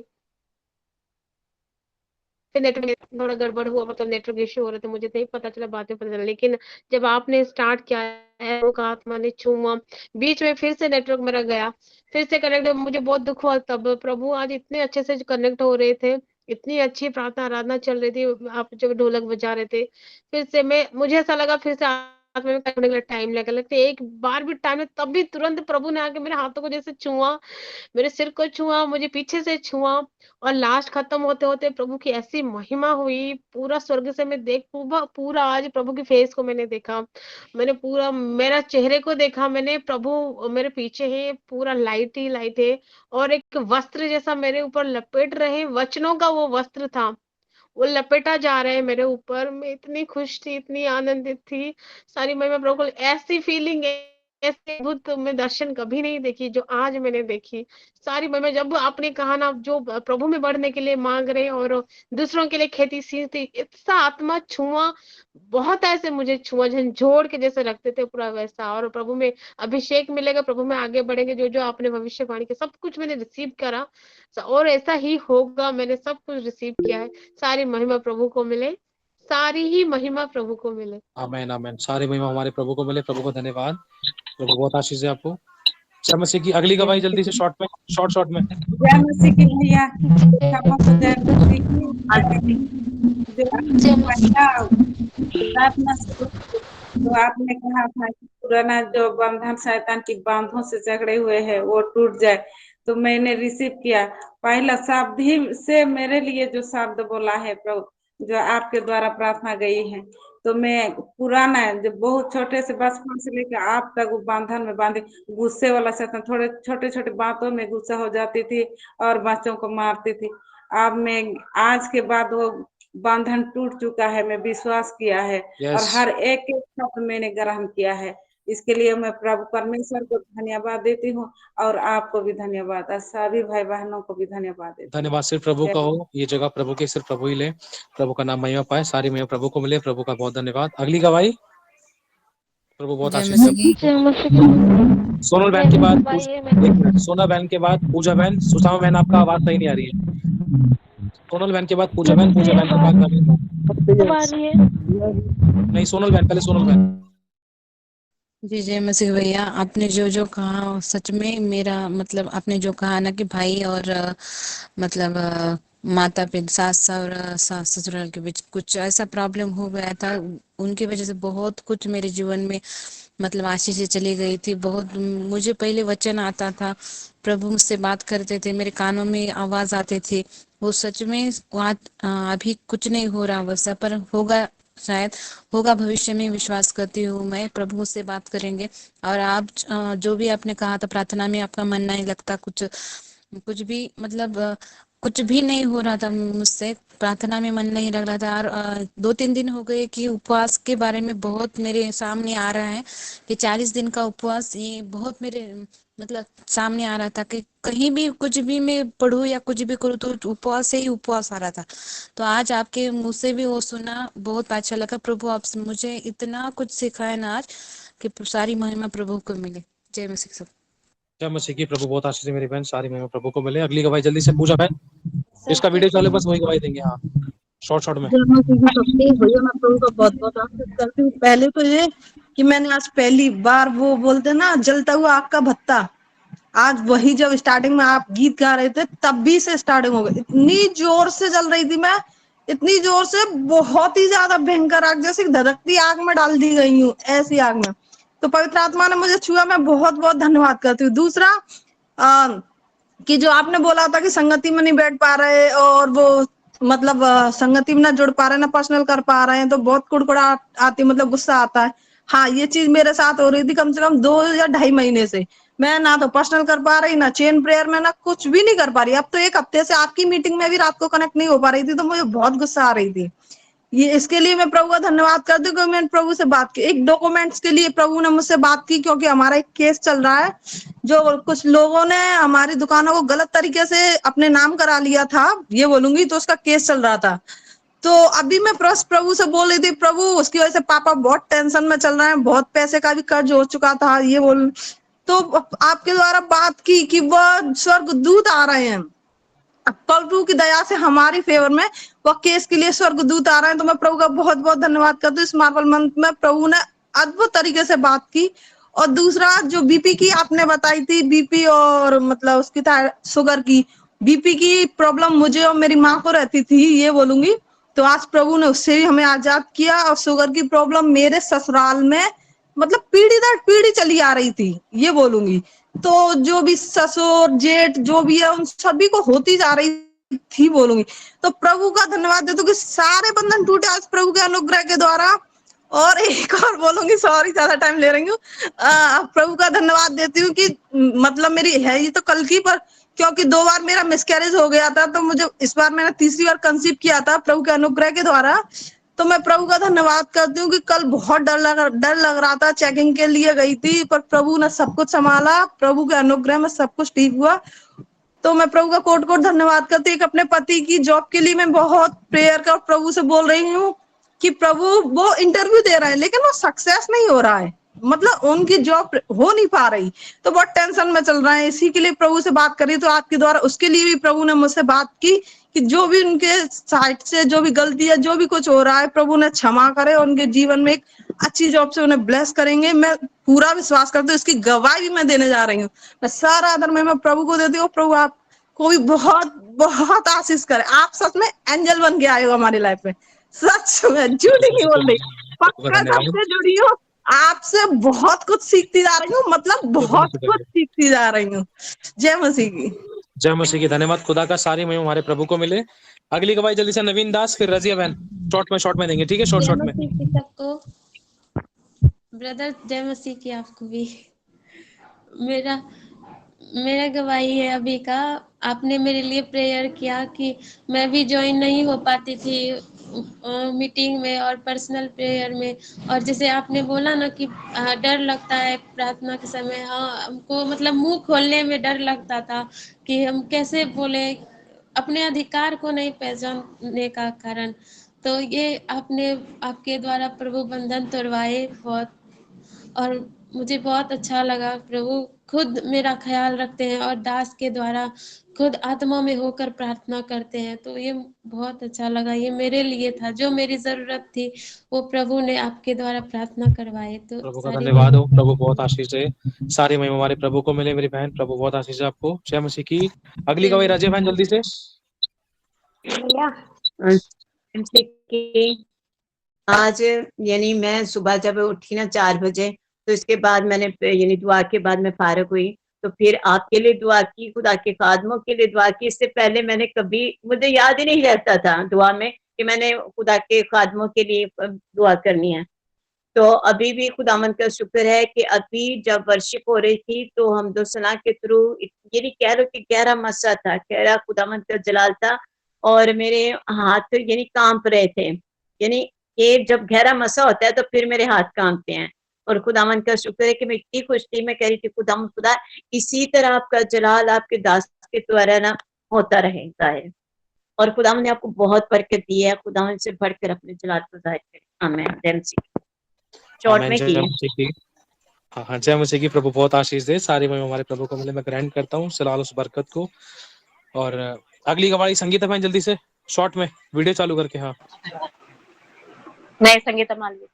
फिर नेटवर्क थोड़ा गड़बड़ हुआ, मतलब नेटवर्क इश्यू हो रहे थे, मुझे नहीं पता चला, बाद में पता चला। लेकिन जब आपने स्टार्ट किया है, का आत्मा ने छुआ, बीच में फिर से नेटवर्क मेरा गया, फिर से कनेक्ट, मुझे बहुत दुख हुआ। तब प्रभु आज इतने अच्छे से कनेक्ट हो रहे थे, इतनी अच्छी प्रार्थना आराधना चल रही थी, आप जब ढोलक बजा रहे थे, फिर से मुझे ऐसा लगा फिर से आत्मा में करने के लिए टाइम लगता है, एक बार भी टाइम, तब भी तुरंत प्रभु ने आके मेरे हाथों को जैसे छुआ, मेरे सिर को छुआ, मुझे पीछे से छुआ, और लास्ट खत्म होते होते प्रभु की ऐसी महिमा हुई, पूरा स्वर्ग से मैं पूरा आज प्रभु की फेस को मैंने देखा, मैंने पूरा मेरा चेहरे को देखा, मैंने प्रभु मेरे पीछे है, पूरा लाइट ही लाइट है, और एक वस्त्र जैसा मेरे ऊपर लपेट रहे, वचनों का वो वस्त्र था, वो लपेटा जा रहा है मेरे ऊपर। मैं इतनी खुश थी, इतनी आनंदित थी, सारी महिमा प्रभु को। ऐसी फीलिंग है, ऐसे अद्भुत मैं दर्शन कभी नहीं देखी जो आज मैंने देखी। सारी महिमा, जब आपने कहा ना, जो प्रभु में बढ़ने के लिए मांग रहे और दूसरों के लिए खेती सीखती, इतना आत्मा छुआ, बहुत ऐसे मुझे छुआ, झंझोड़ के जैसे रखते थे पूरा वैसा। और प्रभु में अभिषेक मिलेगा, प्रभु में आगे बढ़ेंगे, जो जो आपने भविष्यवाणी के सब कुछ मैंने रिसीव करा, और ऐसा ही होगा, मैंने सब कुछ रिसीव किया है। सारी महिमा प्रभु को मिले, सारी ही महिमा प्रभु को मिले। आमेन आमेन। सारी महिमा हमारे प्रभु को मिले। प्रभु को धन्यवाद। प्रभु बहुत आशीष है आपको। जय मसीह की। अगली गवाही जल्दी से शॉर्ट में, शॉर्ट में। जय मसीह की भैया, सबको जय मसीह की। जो पहला प्रार्थना शुरू की, तो आपने कहा था कि पुराना जो बंधन शैतान की बांधों से जकड़े हुए हैं वो टूट जाए, तो मैंने रिसीव किया। पहला शब्द ही से मेरे लिए जो शब्द बोला है प्रभु, जो आपके द्वारा प्रार्थना गई है, तो मैं पुराना जो बहुत छोटे से बचपन से लेकर आप तक वो बंधन में बांधे, गुस्से वाला शैतान, थोड़े छोटे छोटे बातों में गुस्सा हो जाती थी और बच्चों को मारती थी। अब मैं आज के बाद वो बंधन टूट चुका है, मैं विश्वास किया है, और हर एक शब्द मैंने ग्रहण किया है। इसके लिए मैं प्रभु परमेश्वर को धन्यवाद देती हूँ, और आपको भी धन्यवाद, और सभी भाई बहनों को भी धन्यवाद देती हूँ। धन्यवाद सिर्फ प्रभु का हो, ये जगह प्रभु के, सिर्फ प्रभु ही ले, प्रभु का नाम महिमा पाए, सारी महिमा प्रभु को मिले। प्रभु का बहुत धन्यवाद। अगली गवाही, प्रभु बहुत आशीष है। सोनल बहन के बाद सोना बहन के बाद पूजा बहन, सुषमा बहन आपका आवाज सही नहीं आ रही है। सोनल बहन के बाद पूजा बहन, पूजा बहन के बाद नहीं, सोनल बहन पहले, सोनल बहन। जी जय मसीह भैया, आपने जो जो कहा सच में मेरा मतलब, आपने जो कहा ना कि भाई और मतलब माता पिता, सास और सास ससुराल के बीच कुछ ऐसा प्रॉब्लम हो गया था, उनकी वजह से बहुत कुछ मेरे जीवन में मतलब आशीष चली गई थी। बहुत मुझे पहले वचन आता था, प्रभु मुझसे बात करते थे, मेरे कानों में आवाज आती थी, वो सच में वहाँ अभी कुछ नहीं हो रहा वैसा, पर होगा, शायद होगा भविष्य में, विश्वास करती हूँ मैं। प्रभु से बात करेंगे। और आप जो भी आपने कहा था प्रार्थना में आपका मन नहीं लगता, कुछ कुछ भी मतलब कुछ भी नहीं हो रहा था मुझसे, प्रार्थना में मन नहीं लग रहा था। और 2-3 दिन हो गए कि उपवास के बारे में बहुत मेरे सामने आ रहा है कि 40 दिन का उपवास, ये बहुत मेरे मतलब सामने आ रहा था कि कहीं भी कुछ भी मैं पढ़ूं या कुछ भी करूं तो उपवास से ही उपवास आ रहा था। तो आज आपके मुंह से भी वो सुना, बहुत अच्छा लगा। प्रभु आपसे मुझे इतना कुछ सिखाया ना आज कि सारी महिमा प्रभु को मिले। जय मसीह सब। जय मसीह की। प्रभु बहुत आशीष है मेरी बहन, सारी महिमा प्रभु को मिले। अगली गवाही जल्दी से पूजा बहन, इसका वीडियो चले बस वही गवाही देंगे। हाँ, शॉर्ट में। जय मसीह की शक्ति। भैया मैं प्रभु का बहुत बहुत आशीष करती हूँ। पहले तो ये कि मैंने आज पहली बार वो बोलते ना जलता हुआ आग का भत्ता, आज वही जब स्टार्टिंग में आप गीत गा रहे थे तब भी से स्टार्टिंग हो गई। इतनी जोर से जल रही थी मैं, इतनी जोर से, बहुत ही ज्यादा भयंकर आग, जैसे धधकती आग में डाल दी गई हूँ, ऐसी आग में। तो पवित्र आत्मा ने मुझे छुआ, मैं बहुत बहुत धन्यवाद करती हूँ। दूसरा कि जो आपने बोला था कि संगति में नहीं बैठ पा रहे और वो मतलब संगति में ना जुड़ पा रहे, ना पर्सनल कर पा रहे हैं, तो बहुत कुड़कुड़ा आती, मतलब गुस्सा आता है। हाँ, ये चीज मेरे साथ हो रही थी कम से कम 2 या 2.5 महीने से। मैं ना तो पर्सनल कर पा रही, ना चेन प्रेयर में, ना कुछ भी नहीं कर पा रही। अब तो 1 हफ्ते से आपकी मीटिंग में भी रात को कनेक्ट नहीं हो पा रही थी, तो मुझे बहुत गुस्सा आ रही थी। ये इसके लिए मैं प्रभु का धन्यवाद करती हूँ कि मैंने प्रभु से बात की। एक डॉक्यूमेंट्स के लिए प्रभु ने मुझसे बात की, क्योंकि हमारा एक केस चल रहा है, जो कुछ लोगों ने हमारी दुकानों को गलत तरीके से अपने नाम करा लिया था, ये बोलूंगी, तो उसका केस चल रहा था। तो अभी मैं प्रभु से बोल रही थी, प्रभु उसकी वजह से पापा बहुत टेंशन में चल रहे हैं, बहुत पैसे का भी कर्ज हो चुका था, ये बोल। तो आपके द्वारा बात की कि वह स्वर्गदूत आ रहे हैं, प्रभु की दया से हमारी फेवर में वह केस के लिए स्वर्गदूत आ रहे हैं। तो मैं प्रभु का बहुत बहुत धन्यवाद करती हूँ। इस मार्वल मंथ में प्रभु ने अद्भुत तरीके से बात की। और दूसरा जो बीपी की आपने बताई थी, बीपी और मतलब उसकी था शुगर की, बीपी की प्रॉब्लम मुझे और मेरी माँ को रहती थी, ये बोलूंगी। तो आज प्रभु ने उससे भी हमें आजाद किया। और शुगर की प्रॉब्लम मेरे ससुराल में मतलब पीढ़ी दर पीढ़ी चली आ रही थी, ये बोलूंगी। तो जो भी ससुर जेठ जो भी है, उन सभी को होती जा रही थी, बोलूंगी। तो प्रभु का धन्यवाद देती हूँ कि सारे बंधन टूटे आज प्रभु के अनुग्रह के द्वारा। और एक और बोलूंगी, सॉरी ज्यादा टाइम ले रही हूँ, प्रभु का धन्यवाद देती हूँ कि मतलब मेरी है ये तो कल की, पर क्योंकि 2 बार मेरा मिसकैरेज हो गया था, तो मुझे इस बार मैंने तीसरी बार कंसीव किया था प्रभु के अनुग्रह के द्वारा। तो मैं प्रभु का धन्यवाद करती हूँ कि कल बहुत डर लग रहा था, चेकिंग के लिए गई थी, पर प्रभु ने सब कुछ संभाला, प्रभु के अनुग्रह में सब कुछ ठीक हुआ। तो मैं प्रभु का कोट कोट धन्यवाद करती हूँ। एक अपने पति की जॉब के लिए मैं बहुत प्रेयर कर प्रभु से बोल रही हूँ कि प्रभु वो इंटरव्यू दे रहे हैं लेकिन वो सक्सेस नहीं हो रहा है, मतलब उनकी जॉब हो नहीं पा रही, तो बहुत टेंशन में चल रहा है। इसी के लिए प्रभु से बात करी, तो आपके द्वारा उसके लिए भी प्रभु ने मुझसे बात की कि जो भी उनके साइड से जो भी गलती है, जो भी कुछ हो रहा है, प्रभु ने क्षमा करे और उनके जीवन में एक अच्छी जॉब से उन्हें ब्लेस करेंगे। मैं पूरा विश्वास करती हूँ, इसकी गवाही भी मैं देने जा रही हूँ। मैं सारा आदर मैं प्रभु को देती हूँ। प्रभु आप कोई बहुत बहुत आशीष करे। आप सच में एंजल बन के आए हो हमारी लाइफ में, सच में, झूठ नहीं बोल रही, पक्का सबसे जुड़ी हूँ, आपसे बहुत कुछ सीखती जा रही हूँ, मतलब बहुत कुछ सीखती जा रही हूँ। जय मसीह की। जय मसीह की। धन्यवाद खुदा का, सारी महिमा हमारे प्रभु को मिले। अगली गवाही जल्दी से नवीन दास, फिर रजिया बहन, शॉर्ट में देंगे, ठीक है? शॉर्ट में। सबको ब्रदर जय मसीह की। आपको भी मेरा गवाही है अभी का। आपने मेरे लिए प्रेयर किया कि मैं भी ज्वाइन नहीं हो पाती थी मीटिंग में और पर्सनल प्रेयर में, और जैसे आपने बोला ना कि डर लगता है प्रार्थना के समय, हाँ हमको मतलब मुंह खोलने में डर लगता था कि हम कैसे बोले, अपने अधिकार को नहीं पहचानने का कारण। तो ये आपके द्वारा प्रभु बंधन तोड़वाए बहुत, और मुझे बहुत अच्छा लगा। प्रभु खुद मेरा ख्याल रखते हैं और दास के द्वारा खुद आत्मा में होकर प्रार्थना करते हैं, तो ये बहुत अच्छा लगा। ये मेरे लिए था, जो मेरी जरूरत थी वो प्रभु ने आपके द्वारा प्रार्थना करवाए। तो प्रभु का धन्यवाद हो। प्रभु बहुत आशीष है, सारी महिमा हमारे प्रभु को मिले। मेरी बहन, प्रभु बहुत आशीष है आपको। जय मसीह की। अगली गवाही रजिया बहन जल्दी से। आज यानी मैं सुबह जब उठी ना 4 बजे, तो इसके बाद मैंने यानी दुआ के बाद मैं फारिग हुई, तो फिर आपके लिए दुआ की, खुदा के खादमों के लिए दुआ की। इससे पहले मैंने कभी, मुझे याद ही नहीं रहता था दुआ में कि मैंने खुदा के खादमों के लिए दुआ करनी है। तो अभी भी खुदावंद का शुक्र है कि अभी जब वर्शिप हो रही थी तो हम दो सलाह के थ्रू, यानी कह लो कि गहरा मसा था, गहरा खुदावंद का जलाल था और मेरे हाथ यानी कांप रहे थे। यानी ये जब गहरा मसा होता है तो फिर मेरे हाथ कांपते हैं। और खुदावंद का शुक्र है कि मैं इतनी खुश थी, मैं कह रही थी खुदावंद खुदा इसी तरह आपका जलाल आपके दास के द्वारा ना होता रहेगा है। और खुदावंद ने आपको बहुत बरकत दी है, खुदावंद से बढ़कर अपने जलाल को जाहिर करे। आमीन। जय मसीह। शॉर्ट आमीन। में जय की मसीह की। हाँ, जय मसीह की। प्रभु बहुत आशीष दे, सारी महिमा हमारे प्रभु को मिले। मैं ग्रहण करता हूँ फिलहाल उस बरकत को। और अगली गवाही संगीता बहन, जल्दी से शॉर्ट में वीडियो चालू करके। हाँ, मैं संगीता मालवी।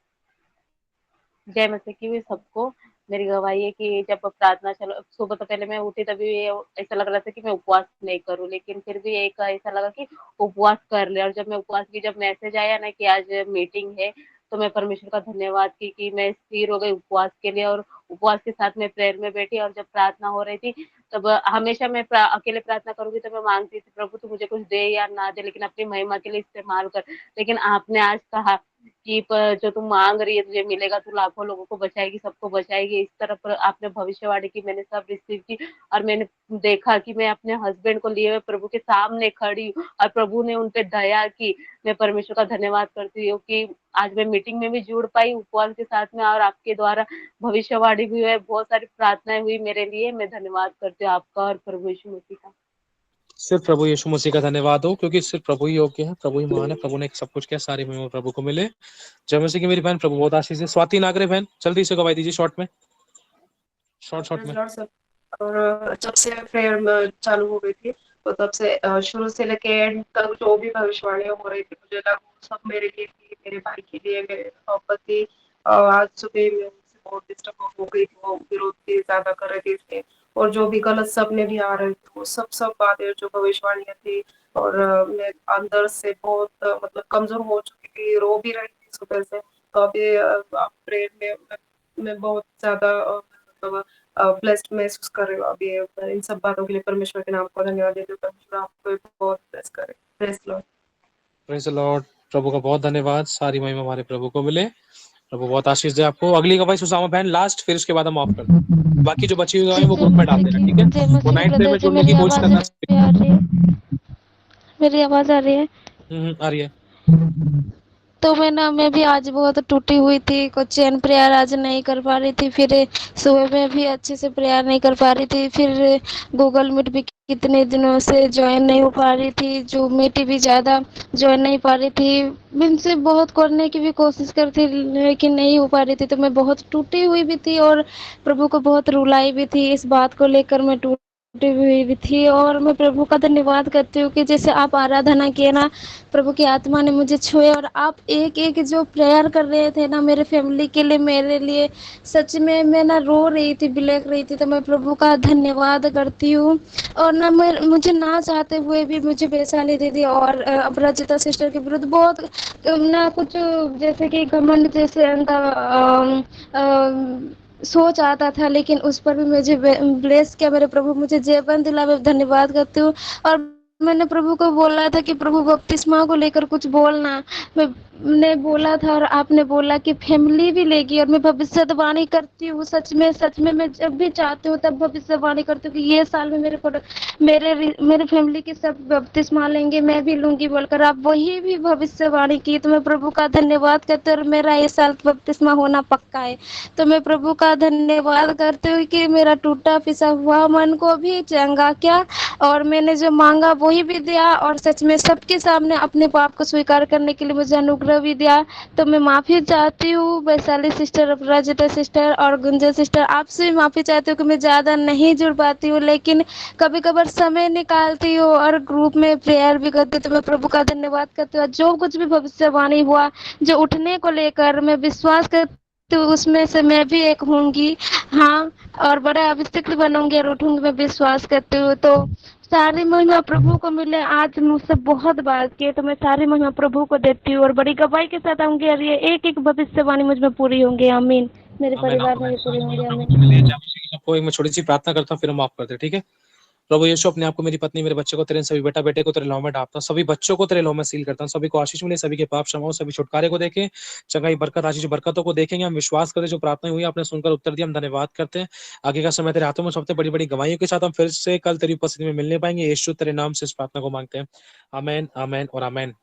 जय मसीह की भी सबको। मेरी गवाही है कि जब प्रार्थना चलो, सुबह तो पहले मैं उठी तभी ऐसा लग रहा था कि मैं उपवास नहीं करूं, लेकिन फिर भी एक ऐसा लगा कि उपवास कर ले। और जब मैं उपवास की, जब मैसेज आया ना कि आज मीटिंग है, तो मैं परमेश्वर का धन्यवाद की कि मैं स्थिर हो गई उपवास के लिए। और उपवास के साथ मैं प्रेयर में बैठी और जब प्रार्थना हो रही थी, तब हमेशा मैं अकेले प्रार्थना करूंगी तो मैं मांगती थी, प्रभु तू मुझे कुछ दे या ना दे, लेकिन अपनी महिमा के लिए इस्तेमाल कर। लेकिन आपने आज कहा कि जो तुम मांग रही है तुझे मिलेगा, तू लाखों लोगों को बचाएगी, सबको बचाएगी। इस तरफ आपने भविष्यवाणी की, मैंने सब रिसीव की और मैंने देखा कि मैं अपने हस्बैंड को लिए हुए प्रभु के सामने खड़ी हूँ और प्रभु ने उन पे दया की। मैं परमेश्वर का धन्यवाद करती हूँ कि आज मैं मीटिंग में भी जुड़ पाई उपवास के साथ में, और आपके द्वारा भविष्यवाणी भी हुई, बहुत सारी प्रार्थनाएं हुई मेरे लिए। मैं धन्यवाद करती हूँ आपका और प्रभु यीशु मसीह का। सिर्फ प्रभु यीशु मसीह का धन्यवाद हो, क्योंकि सिर्फ प्रभु ही योग्य है, प्रभु ही महान है, प्रभु ने सब कुछ किया, सारी महिमा प्रभु को मिले। जय मसीह की मेरी बहन, प्रभु बहुत आशीष है। स्वाति नागरे बहन, जल्दी से गवाही दीजिए शॉर्ट में, शॉर्ट में। और जब से प्रेयर चालू हो गई थी तो तब से शुरू से लेके एंड तक जो भी भविष्यवाणियां हो रही थी, मुझे लगा वो सब मेरे लिए थी, मेरे भाई के लिए, मेरे पति। आज सुबह मैं उनसे बहुत डिस्टर्ब हो गई थी, वो विरोध भी ज्यादा कर रहे थे इसमें, और जो भी गलत सपने भी आ रहे थे, वो सब बातें जो भविष्यवाणियां थी। और मैं अंदर से बहुत मतलब कमजोर हो चुकी थी, रो भी रही थी सुबह से। तो अभी प्रेयर में मैं बहुत ज्यादा मतलब ब्लेस्ड महसूस कर रही हूँ अभी। इन सब बातों के लिए परमेश्वर के नाम को धन्यवाद देती हूँ। परमेश्वर आपको बहुत ब्लेस करे। Praise Lord. Praise the Lord. प्रभु का बहुत धन्यवाद, सारी महिमा हमारे प्रभु को मिले। प्रभु बहुत आशीष दे आपको। अगली गवाही सुसामा बहन लास्ट, फिर उसके बाद हम ऑफ कर दें। बाकी जो बची हुई गवाही वो ग्रुप में डाल देना, ठीक है। वो 9 प्रेयर में जुड़ने की कोशिश करना। मेरी आवाज आ रही है? आ रही है। तो मैं भी आज बहुत टूटी हुई थी, कुछ चैन प्रेयर आज नहीं कर पा रही थी, फिर सुबह में भी अच्छे से प्रेयर नहीं कर पा रही थी, फिर गूगल मीट भी कितने दिनों से ज्वाइन नहीं हो पा रही थी, जो मीट भी ज़्यादा ज्वाइन नहीं पा रही थी। उनसे बहुत करने की भी कोशिश करती लेकिन नहीं हो पा रही थी, तो मैं बहुत टूटी हुई भी थी और प्रभु को बहुत रुलाई भी थी। इस बात को लेकर मैं टूटी हुई भी थी और मैं प्रभु का धन्यवाद करती हूँ कि जैसे आप आराधना किए ना, प्रभु की आत्मा ने मुझे छुए और आप एक एक जो प्रेयर कर रहे थे ना मेरे फैमिली के लिए, मेरे लिए, सच में मैं ना रो रही थी, बिलख रही थी। तो मैं प्रभु का धन्यवाद करती हूँ। और ना मुझे ना चाहते हुए भी मुझे वैशाली दीदी और अपराजिता सिस्टर के विरुद्ध बहुत ना कुछ जैसे कि घमंड जैसे सोच आता था, लेकिन उस पर भी मुझे ब्लेस किया मेरे प्रभु, मुझे जीवन दिला। मैं धन्यवाद करती हूँ। और मैंने प्रभु को बोला था कि प्रभु बपतिस्मा को लेकर कुछ बोलना, मैंने बोला था और आपने बोला कि फैमिली भी लेगी। और मैं भविष्यवाणी करती हूँ, सच में मैं जब भी चाहती हूँ तब भविष्यवाणी करती हूँ कि ये साल में मेरे फैमिली के सब बपतिस्मा लेंगे, मैं भी लूंगी बोलकर आप वही भी भविष्यवाणी की। तो मैं प्रभु का धन्यवाद करती हूँ और मेरा ये साल बपतिस्मा होना पक्का है। तो मैं प्रभु का धन्यवाद करती हूँ कि मेरा टूटा पिसा हुआ मन को भी चंगा किया और मैंने जो मांगा वही भी दिया, और सच में सबके सामने अपने पाप को स्वीकार करने के लिए मुझे अनुग्रह भी दिया। तो मैं माफ़ी चाहती हूँ वैशाली सिस्टर, अपराजिता सिस्टर और गुंजा सिस्टर, आपसे भी माफ़ी चाहती हूँ कि मैं ज़्यादा नहीं जुड़ पाती हूँ, लेकिन कभी कभार समय निकालती हूँ और ग्रुप में प्रेयर भी करती हूँ। तो मैं प्रभु का धन्यवाद करती हूँ। जो कुछ भी भविष्यवाणी हुआ, जो उठने को लेकर मैं विश्वास करती तो उसमें से मैं भी एक होंगी, हाँ, और बड़ा अभिषेक बनूंगी और उठूंगी, मैं विश्वास करती हूँ। तो सारी महिमा प्रभु को मिले। आज मुझसे बहुत बात किए तो मैं सारी महिमा प्रभु को देती हूँ और बड़ी गवाही के साथ आऊंगी और ये एक एक भविष्यवाणी मुझ में पूरी होंगी। आमीन। मेरे परिवार में भी पूरी होंगी। आमीन। सबको एक मैं छोटी सी प्रार्थना करता हूँ, फिर हम ऑफ करते हैं, ठीक है। प्रभु यीशु, अपने आप को, मेरी पत्नी, मेरे बच्चे को, तेरे सभी बेटा बेटे को तेरे लौ में डालता हूँ, सभी बच्चों को तेरे लौ में सील करता हूँ, सभी को आशीष मिले, सभी के पाप क्षमा हो, सभी छुटकारे को देखें, चंगाई बरकत आशीष बरकतों को देखेंगे। हम विश्वास करते जो प्रार्थना हुई आपने सुनकर उत्तर दिया, हम धन्यवाद करते हैं। आगे का समय तेरे हाथों में, सबसे बड़ी बड़ी गवाहियों के साथ हम फिर से कल तेरी उपस्थिति में मिलने पाएंगे। यीशु तेरे नाम से इस प्रार्थना को मांगते हैं, आमेन, आमेन और आमेन।